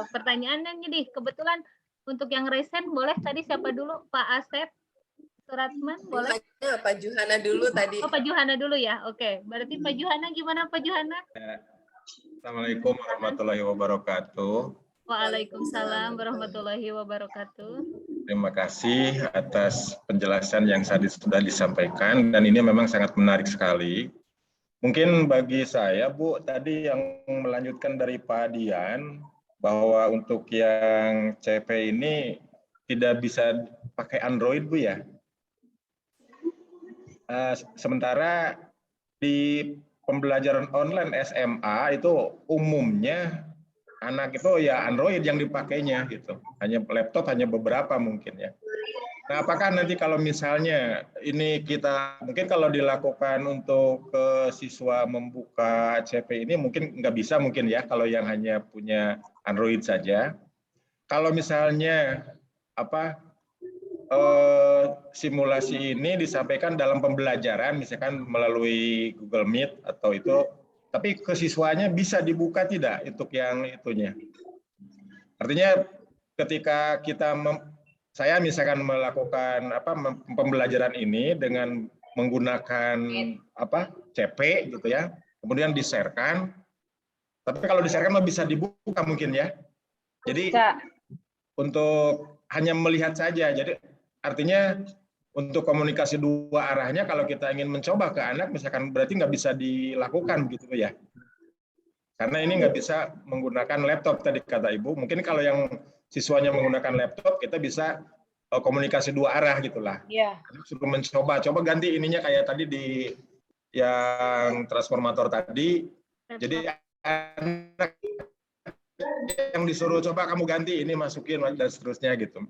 Pertanyaannya nih, kebetulan untuk yang recent boleh tadi siapa dulu? Pak Asep Suratman boleh? Pak Juhana dulu tadi. Oh, Pak Juhana dulu ya. Oke, berarti Pak Juhana gimana Pak Juhana? Assalamualaikum warahmatullahi wabarakatuh. Waalaikumsalam warahmatullahi wabarakatuh. Terima kasih atas penjelasan yang sudah disampaikan dan ini memang sangat menarik sekali. Mungkin bagi saya Bu, tadi yang melanjutkan dari Pak Dian bahwa untuk yang CP ini tidak bisa pakai Android Bu ya. Sementara di pembelajaran online SMA itu umumnya anak itu ya Android yang dipakainya gitu. Hanya laptop hanya beberapa mungkin ya. Nah, apakah nanti kalau misalnya ini kita mungkin kalau dilakukan untuk siswa membuka CP ini mungkin nggak bisa mungkin ya kalau yang hanya punya Android saja. Kalau misalnya apa simulasi ini disampaikan dalam pembelajaran misalkan melalui Google Meet atau itu, tapi ke siswanya bisa dibuka tidak untuk yang itunya? Artinya ketika saya misalkan melakukan pembelajaran ini dengan menggunakan CP gitu ya, kemudian di-share-kan. Tapi kalau di-share-kan bisa dibuka mungkin ya. Jadi untuk hanya melihat saja. Jadi artinya untuk komunikasi dua arahnya kalau kita ingin mencoba ke anak misalkan berarti nggak bisa dilakukan gitu ya. Karena ini nggak bisa menggunakan laptop tadi kata Ibu. Mungkin kalau yang siswanya menggunakan laptop, kita bisa komunikasi dua arah gitulah. Iya. Suruh mencoba, coba ganti ininya kayak tadi di yang transformator tadi. Jadi anak yang disuruh coba kamu ganti ini masukin dan seterusnya gitu.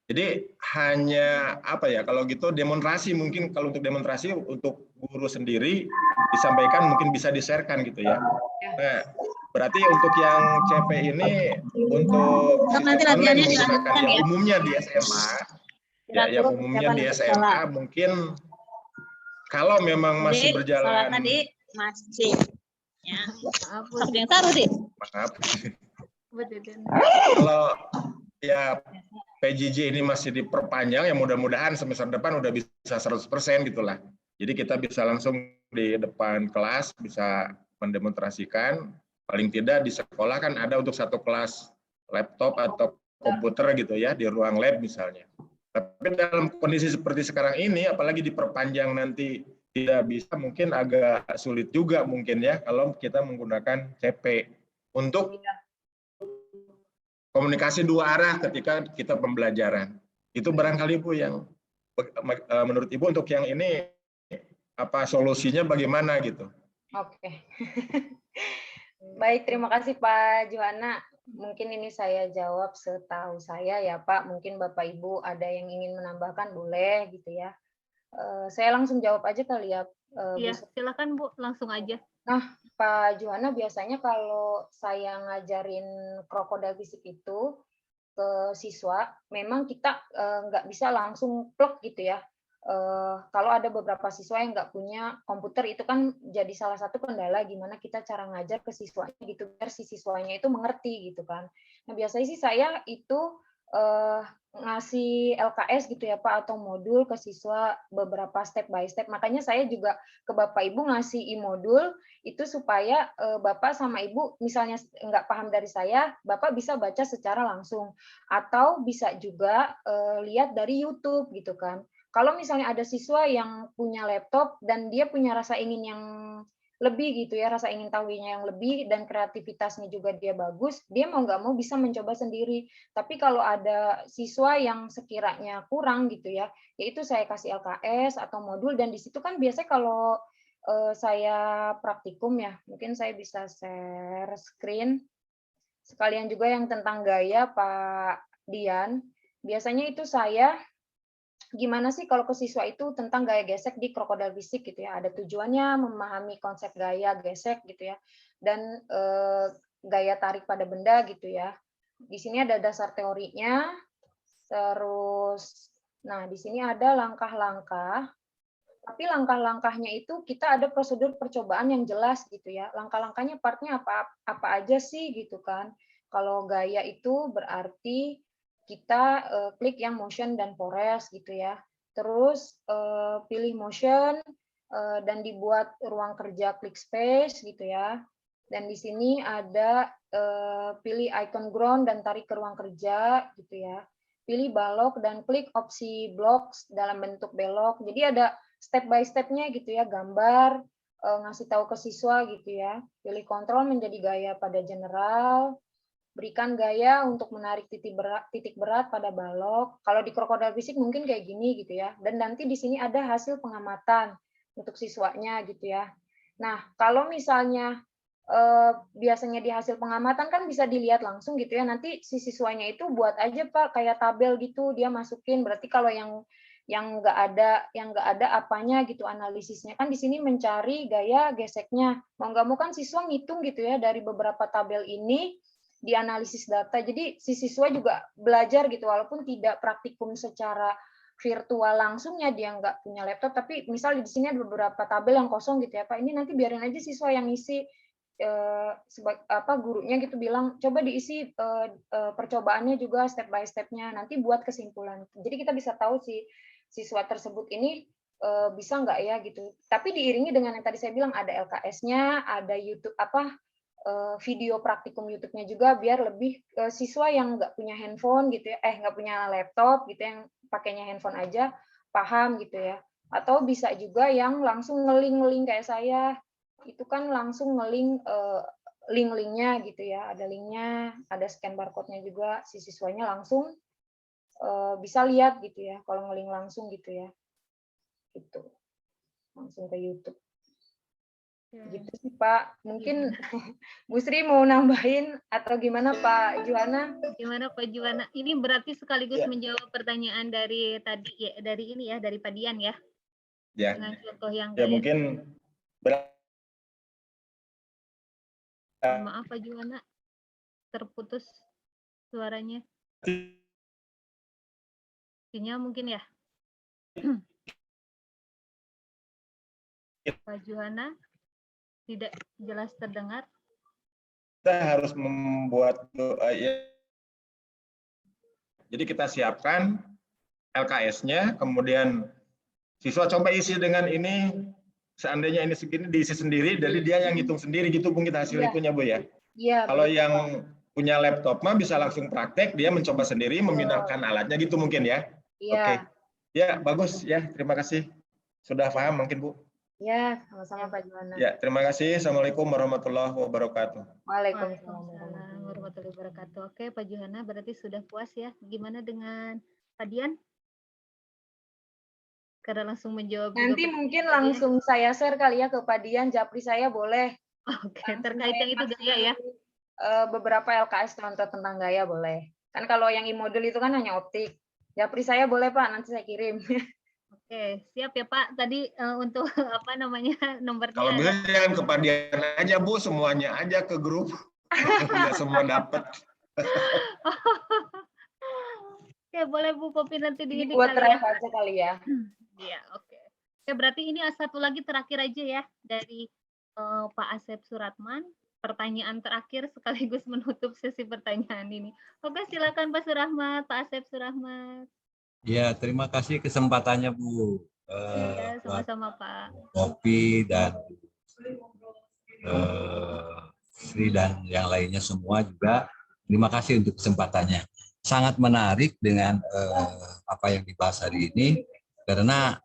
Jadi hanya kalau gitu demonstrasi mungkin kalau untuk demonstrasi untuk guru sendiri disampaikan mungkin bisa di-share-kan gitu ya. Nah, berarti untuk yang CP ini untuk nanti latihannya menggunakan dilanjutkan ya. Umumnya di SMA, yang umumnya di SMA mungkin kalau memang masih berjalan. Tadi masih. Ya. Maaf, yang taruh deh. Maaf. Kalau ya PJJ ini masih diperpanjang, ya mudah-mudahan semester depan udah bisa 100% gitulah. Jadi kita bisa langsung di depan kelas bisa mendemonstrasikan. Paling tidak di sekolah kan ada untuk satu kelas laptop atau komputer gitu ya di ruang lab misalnya. Tapi dalam kondisi seperti sekarang ini, apalagi diperpanjang nanti tidak bisa, mungkin agak sulit juga mungkin ya kalau kita menggunakan CP untuk komunikasi dua arah ketika kita pembelajaran. Itu barangkali Bu yang menurut Ibu untuk yang ini apa solusinya bagaimana gitu? Oke. Baik, terima kasih Pak Johana. Mungkin ini saya jawab setahu saya ya Pak. Mungkin Bapak Ibu ada yang ingin menambahkan boleh gitu ya. Saya langsung jawab aja kali ya. Iya, silakan Bu, langsung aja. Nah, Pak Johana, biasanya kalau saya ngajarin krokodil fisik itu ke siswa, memang kita nggak bisa langsung plug gitu ya. Kalau ada beberapa siswa yang nggak punya komputer, itu kan jadi salah satu kendala gimana kita cara ngajar ke siswanya gitu, biar si siswanya itu mengerti gitu kan. Nah, biasanya sih saya itu ngasih LKS gitu ya Pak, atau modul ke siswa beberapa step by step. Makanya saya juga ke Bapak Ibu ngasih e-modul itu supaya Bapak sama Ibu misalnya nggak paham dari saya, Bapak bisa baca secara langsung. Atau bisa juga lihat dari YouTube gitu kan. Kalau misalnya ada siswa yang punya laptop dan dia punya rasa ingin yang lebih gitu ya, rasa ingin tahunya yang lebih dan kreativitasnya juga dia bagus, dia mau nggak mau bisa mencoba sendiri. Tapi kalau ada siswa yang sekiranya kurang gitu ya, yaitu saya kasih LKS atau modul, dan di situ kan biasanya kalau saya praktikum ya, mungkin saya bisa share screen sekalian juga yang tentang gaya Pak Dian. Biasanya itu saya gimana sih kalau ke siswa itu tentang gaya gesek di krokodil fisik gitu ya. Ada tujuannya memahami konsep gaya gesek gitu ya. Dan gaya tarik pada benda gitu ya. Di sini ada dasar teorinya. Terus nah di sini ada langkah-langkah. Tapi langkah-langkahnya itu kita ada prosedur percobaan yang jelas gitu ya. Langkah-langkahnya partnya apa aja sih gitu kan. Kalau gaya itu berarti kita klik yang motion dan forest gitu ya. Terus pilih motion dan dibuat ruang kerja klik space gitu ya. Dan di sini ada pilih icon ground dan tarik ke ruang kerja gitu ya. Pilih balok dan klik opsi blocks dalam bentuk belok. Jadi ada step by step-nya gitu ya, gambar, ngasih tahu ke siswa gitu ya. Pilih kontrol menjadi gaya pada general. Berikan gaya untuk menarik titik berat pada balok. Kalau di krokodil fisik mungkin kayak gini gitu ya. Dan nanti di sini ada hasil pengamatan untuk siswanya gitu ya. Nah, kalau misalnya biasanya di hasil pengamatan kan bisa dilihat langsung gitu ya. Nanti si siswanya itu buat aja Pak kayak tabel gitu, dia masukin. Berarti kalau yang nggak ada apanya gitu analisisnya, kan di sini mencari gaya geseknya. Mau nggak mau kan siswa ngitung gitu ya dari beberapa tabel ini dianalisis data. Jadi si siswa juga belajar gitu walaupun tidak praktikum secara virtual langsungnya, dia nggak punya laptop, tapi misal di sini ada beberapa tabel yang kosong gitu ya Pak, ini nanti biarin aja siswa yang isi, gurunya gitu bilang coba diisi percobaannya juga step by step-nya, nanti buat kesimpulan. Jadi kita bisa tahu si siswa tersebut ini bisa nggak ya gitu. Tapi diiringi dengan yang tadi saya bilang ada LKS-nya, ada YouTube video praktikum YouTube-nya juga biar lebih siswa yang nggak punya handphone gitu ya, nggak punya laptop gitu yang pakainya handphone aja paham gitu ya. Atau bisa juga yang langsung ngeling kayak saya, itu kan langsung ngeling link-linknya gitu ya, ada linknya, ada scan barcode-nya juga, si siswanya langsung bisa lihat gitu ya, kalau ngeling langsung gitu ya, gitu, langsung ke YouTube. Gitu sih Pak, mungkin Bu Sri mau nambahin atau gimana Pak Juwana? Gimana Pak Juwana? Ini berarti sekaligus menjawab pertanyaan dari tadi ya, dari ini ya, dari Pak Dian ya. Ya. Dengan contoh yang Ya gaya. mungkin Maaf Pak Juwana, terputus suaranya. Sinyal mungkin ya. Pak Juwana tidak jelas terdengar. Kita harus membuat jadi kita siapkan LKS-nya, kemudian siswa coba isi dengan ini, seandainya ini segini diisi sendiri, jadi dia yang hitung sendiri gitu Bu kita hasil itunya Bu ya. Iya. Kalau yang punya laptop mah bisa langsung praktek, dia mencoba sendiri, memindahkan alatnya gitu mungkin ya. Iya. Oke. Ya bagus ya, terima kasih. Sudah paham mungkin Bu. Ya, sama-sama Pak Juwana. Ya, terima kasih. Assalamualaikum warahmatullahi wabarakatuh. Waalaikumsalam warahmatullahi wabarakatuh. Oke, Pak Juwana berarti sudah puas ya. Gimana dengan Pak Dian? Karena langsung menjawab. Nanti mungkin langsung saya share kali ya ke Pak Dian, japri saya boleh. Oke, terkait yang itu gaya ya. Beberapa LKS contoh tentang gaya boleh. Kan kalau yang e-modul itu kan hanya optik. Japri saya boleh Pak, nanti saya kirim. Oke, siap ya Pak. Tadi untuk apa namanya nomornya. Kalau bisa jangan ke Pak Dian aja Bu, semuanya aja ke grup. Nggak semua dapat. Oke, boleh Bu Popi nanti di buat drive aja kali ya. Iya, oke. Oke, berarti ini satu lagi terakhir aja ya dari Pak Asep Suratman. Pertanyaan terakhir sekaligus menutup sesi pertanyaan ini. Oke, silakan Pak Surahmat, Pak Asep Surahmat. Ya, terima kasih kesempatannya Bu. Ya, sama-sama Pak. Popi dan Sri dan yang lainnya semua juga. Terima kasih untuk kesempatannya. Sangat menarik dengan apa yang dibahas hari ini karena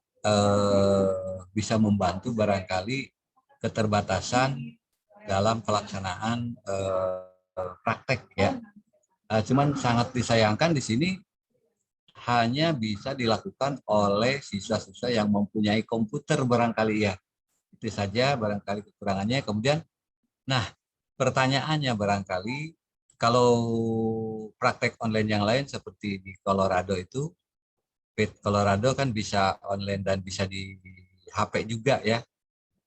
bisa membantu barangkali keterbatasan dalam pelaksanaan praktek ya. Cuman sangat disayangkan di sini hanya bisa dilakukan oleh siswa-siswa yang mempunyai komputer barangkali ya. Itu saja barangkali kekurangannya. Kemudian, nah pertanyaannya barangkali kalau praktek online yang lain seperti di Colorado itu, Colorado kan bisa online dan bisa di HP juga ya.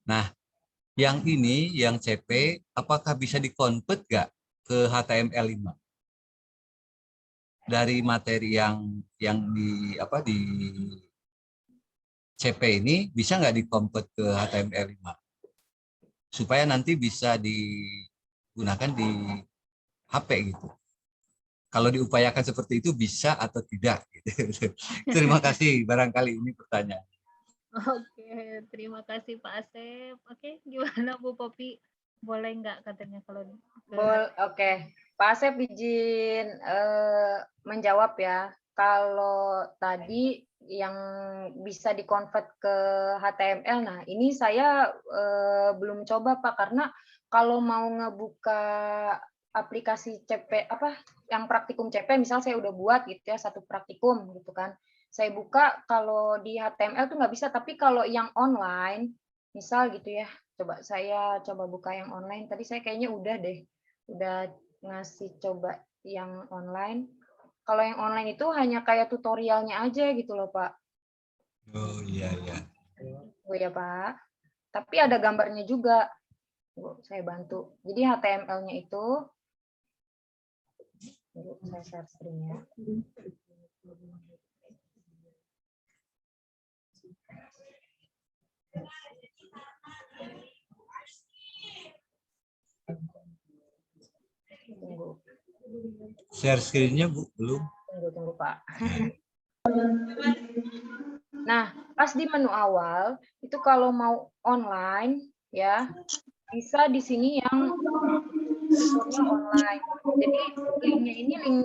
Nah, yang ini, yang CP, apakah bisa di-convert nggak ke HTML5? Dari materi yang di CP ini bisa nggak di-convert ke HTML5 supaya nanti bisa digunakan di HP gitu. Kalau diupayakan seperti itu bisa atau tidak? Gitu. Terima kasih. Barangkali ini pertanyaan. Oke, terima kasih Pak Asep. Oke, gimana Bu Popi? Boleh nggak katanya kalau? Oke. Pak Asep izin menjawab ya. Kalau tadi yang bisa dikonvert ke HTML, nah ini saya belum coba Pak, karena kalau mau ngebuka aplikasi CP yang praktikum CP, misal saya udah buat gitu ya satu praktikum gitu kan, saya buka kalau di HTML tuh nggak bisa, tapi kalau yang online misal gitu ya Coba saya coba buka yang online. Tadi saya kayaknya udah deh. Udah ngasih coba yang online. Kalau yang online itu hanya kayak tutorialnya aja gitu loh, Pak. Oh iya iya. Oh ya, Pak. Tapi ada gambarnya juga. Bu, saya bantu. Jadi HTML-nya itu, saya share screen-nya. Tunggu. Share screen-nya Bu, belum? Tunggu, Pak. Nah, pas di menu awal, itu kalau mau online, ya, bisa di sini yang tutorial online. Jadi, linknya ini link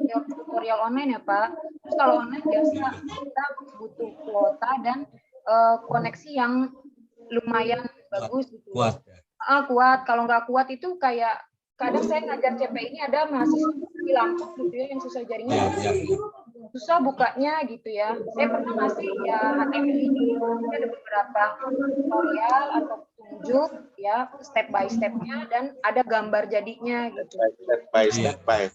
yang tutorial online ya, Pak. Terus kalau online biasa kita butuh kuota dan koneksi yang lumayan bagus. Gitu. Kuat. Kuat. Kalau nggak kuat itu kayak, kadang saya ngajar CPI ini ada mahasiswa di Lampung gitu ya, yang susah jaringan. Susah bukanya gitu ya. Saya pernah ngasih ya HTML ini, ada beberapa tutorial atau petunjuk ya step by step-nya dan ada gambar jadinya gitu. Step by step by.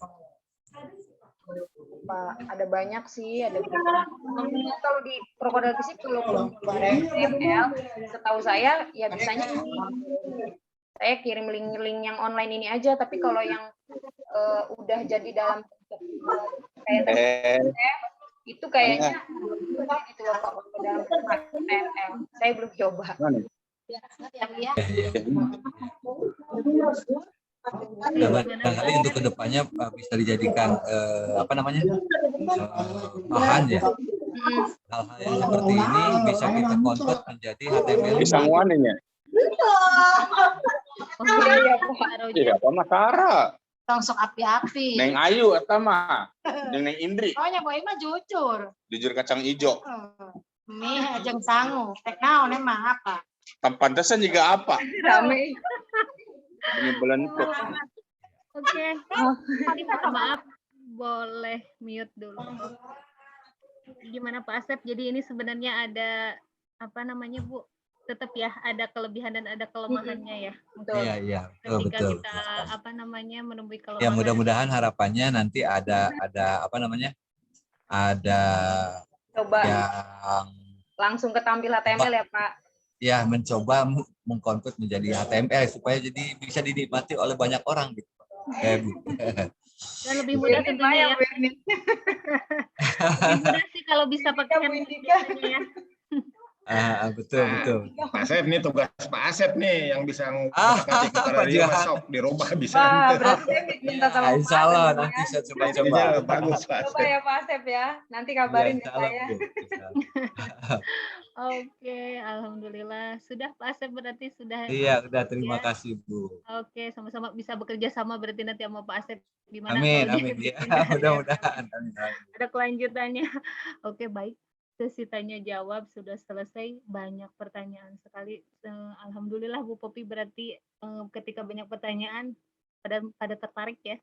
Pak, ada banyak sih, ada kalau di Krokodil Fisik kalau HTML, setahu saya ya bisanya ini. Saya kirim link-link yang online ini aja, tapi kalau yang udah jadi dalam kayak itu kayaknya gitu loh Pak, dalam HTML. Saya belum coba. Barangkali untuk kedepannya bisa dijadikan apa namanya bahan ya. Hal-hal yang seperti ini bisa kita convert menjadi HTML. Bisa nguaninnya. Iya, apa Makara? Langsung api-api. Neng Ayu eta mah. Neng Indri. Oh nya boy mah jujur. Jujur kacang ijo. Nih ajeng sangu. Tek naon emang apa? Pantesan juga apa? Rame. Ini belentuk. Oke. Maaf, boleh mute dulu. Gimana Pak Asep? Jadi ini sebenarnya ada apa namanya Bu? Tetap ya ada kelebihan dan ada kelemahannya ya. Iya iya Ketika betul. kita apa namanya menemui kelemahan. Ya mudah-mudahan harapannya nanti ada apa namanya ada coba yang langsung ketampil HTML ya Pak. Ya mencoba mengkonvert menjadi HTML supaya jadi bisa dinikmati oleh banyak orang gitu. Bu. Dan lebih mudah tentunya ya. Lebih mudah sih kalau bisa pakai handphone ya. Betul. Pak Asep nih tugas Pak Asep nih yang bisa ngutarakan tutorial masuk dirubah bisa. Berarti saya minta sama Pak Insya Allah nanti saya coba. Bagus Pak Asep. Coba ya Pak Asep ya, nanti kabarin ya saya. Oke, alhamdulillah sudah Pak Asep berarti sudah. Iya, udah terima kasih Bu. Oke, sama-sama bisa bekerja sama berarti nanti sama Pak Asep gimana? Amin ya, mudah-mudahan. Ada kelanjutannya. Oke, baik. Sesi tanya jawab sudah selesai, banyak pertanyaan sekali. Alhamdulillah Bu Popi berarti ketika banyak pertanyaan pada tertarik ya.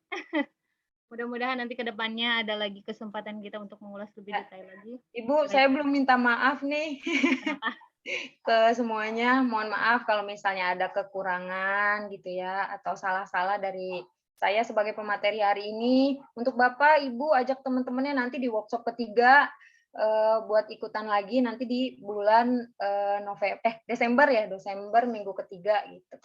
Mudah-mudahan nanti ke depannya ada lagi kesempatan kita untuk mengulas lebih detail lagi. Ibu, saya belum minta maaf nih ke semuanya. Mohon maaf kalau misalnya ada kekurangan gitu ya atau salah-salah dari saya sebagai pemateri hari ini. Untuk Bapak, Ibu ajak teman-temannya nanti di workshop ketiga. Buat ikutan lagi nanti di bulan Desember ya, Desember minggu ketiga gitu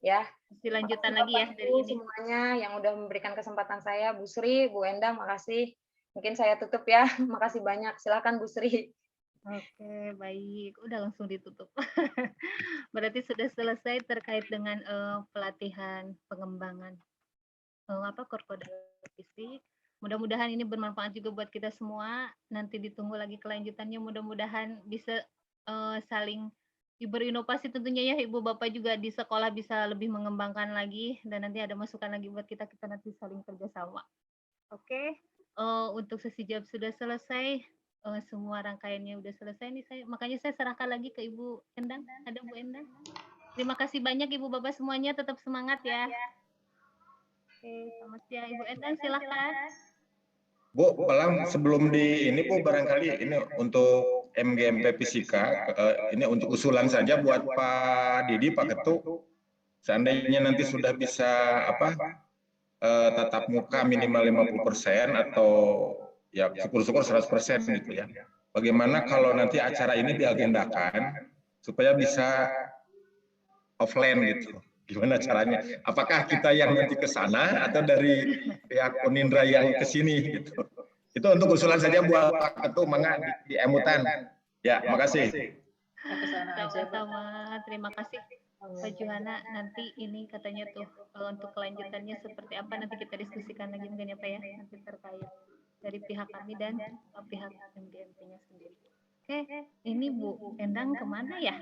ya. Dilanjutkan lagi ya dari ini. Semuanya yang udah memberikan kesempatan saya, Bu Sri, Bu Endang, makasih. Mungkin saya tutup ya, makasih banyak. Silakan Bu Sri. Oke, baik. Udah langsung ditutup. Berarti sudah selesai terkait dengan pelatihan pengembangan Krokodil Fisik. Mudah-mudahan ini bermanfaat juga buat kita semua. Nanti ditunggu lagi kelanjutannya. Mudah-mudahan bisa saling berinovasi tentunya ya Ibu Bapak juga di sekolah bisa lebih mengembangkan lagi dan nanti ada masukan lagi buat kita nanti saling kerjasama. Oke, untuk sesi jawab sudah selesai. Semua rangkaiannya udah selesai nih makanya saya serahkan lagi ke Ibu Endang. Ada Bu Endang. Terima kasih banyak Ibu Bapak semuanya. Tetap semangat ya. Oke, selamat siang Ibu Endang. Silakan. Bu, Pelang sebelum di ini Bu barangkali ini untuk MGMP Fisika, ini untuk usulan saja buat Pak Didi, Pak Ketua, seandainya nanti sudah bisa tatap muka minimal 50% atau ya syukur-syukur 100% gitu ya. Bagaimana kalau nanti acara ini diagendakan supaya bisa offline gitu? Gimana caranya? Apakah kita yang nanti ke sana atau dari pihak Unindra yang ke sini gitu? Itu untuk usulan saja buat Pak Ketua, mangga di emutan. Ya, makasih. Sama-sama, terima kasih Pak Juhana. Nanti ini katanya tuh untuk kelanjutannya seperti apa nanti kita diskusikan lagi mungkin ya Pak ya, nanti terkait dari pihak kami dan pihak MGMP-nya sendiri. Oke, ini Bu Endang kemana ya?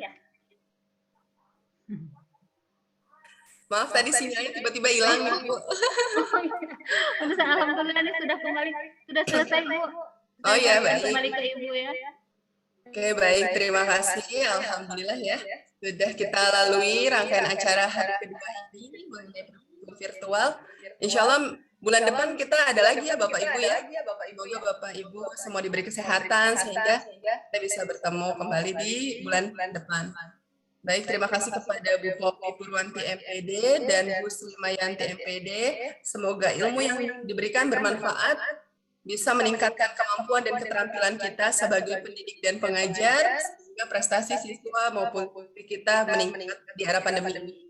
Maaf tadi sinyalnya tiba-tiba hilang nih Bu. Alhamdulillah ini sudah kembali, sudah selesai Bu. Oh iya, baik. Kembali ke Ibu ya. Oke, baik. Terima kasih. Alhamdulillah ya. Sudah kita lalui rangkaian acara hari kedua ini mengenai virtual. Insya Allah bulan depan kita ada lagi ya Bapak Ibu ya. Semoga Bapak Ibu semua diberi kesehatan sehingga kita bisa bertemu kembali di bulan depan. Baik, terima kasih kepada Bu Popi Purwanti MPD dan Bu Sri Mayanti MPD. Semoga ilmu yang diberikan bermanfaat, bisa meningkatkan kemampuan dan keterampilan kita sebagai pendidik dan pengajar, sehingga prestasi siswa maupun kita meningkat di era pandemi ini.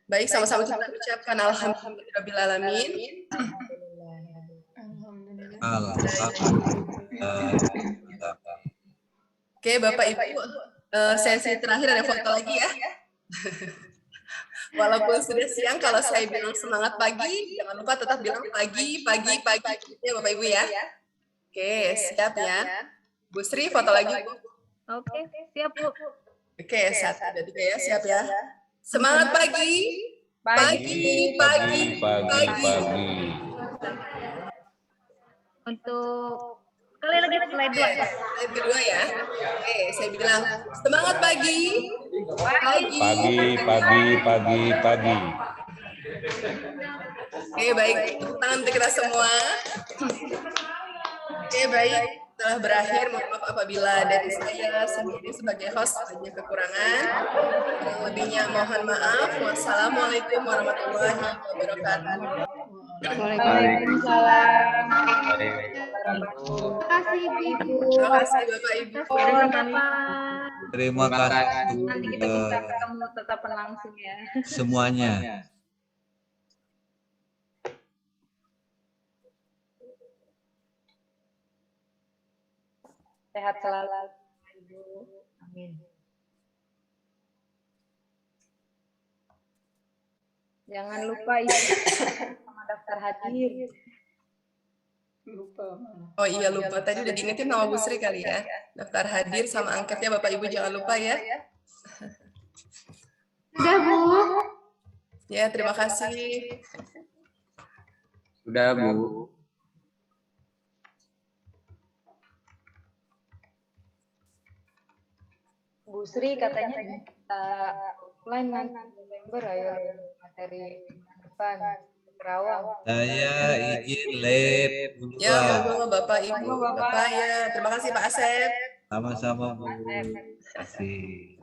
Baik, sama-sama kita ucapkan alhamdulillahirrahmanirrahim. Oke, Bapak Ibu, sesi terakhir ada foto lagi ya. Walaupun sudah siang, kalau saya bilang semangat pagi, jangan lupa tetap bilang pagi ya Bapak Ibu ya. Oke, siap ya. Bu Sri, foto lagi Bu. Oke, siap Bu. Oke, 1, 2, 3 ya, siap ya. Semangat pagi. Pagi. Untuk kali lagi slide 2 ya. Slide kedua ya. Oke, saya bilang semangat pagi. Pagi. Oke, baik. Tepuk tangan untuk kita semua. Oke, baik. Setelah berakhir, mohon maaf apabila dari saya sendiri sebagai host ada kekurangan. Kurang lebihnya mohon maaf. Wassalamualaikum warahmatullahi wabarakatuh. Waalaikumsalam. Terima kasih Ibu. Terima kasih Bapak Ibu. Terima kasih Nanti kita bisa ketemu tetap langsung ya. semuanya. Sehat selalu Ibu. Amin. Jangan lupa isi sama daftar hadir. Oh iya lupa, tadi udah diingetin sama Bu Sri kali ya. Daftar hadir sama angkatnya Bapak Ibu jangan lupa ya. Sudah Bu. Ya, terima kasih. Sudah Bu. Bu Sri katanya kita offline nanti November ayo materi depan Kerawang. Saya izin late dulu. Ya, monggo Bapak Ibu, Bapak ya. Terima kasih Pak Asep. Sama-sama Bu. Terima kasih.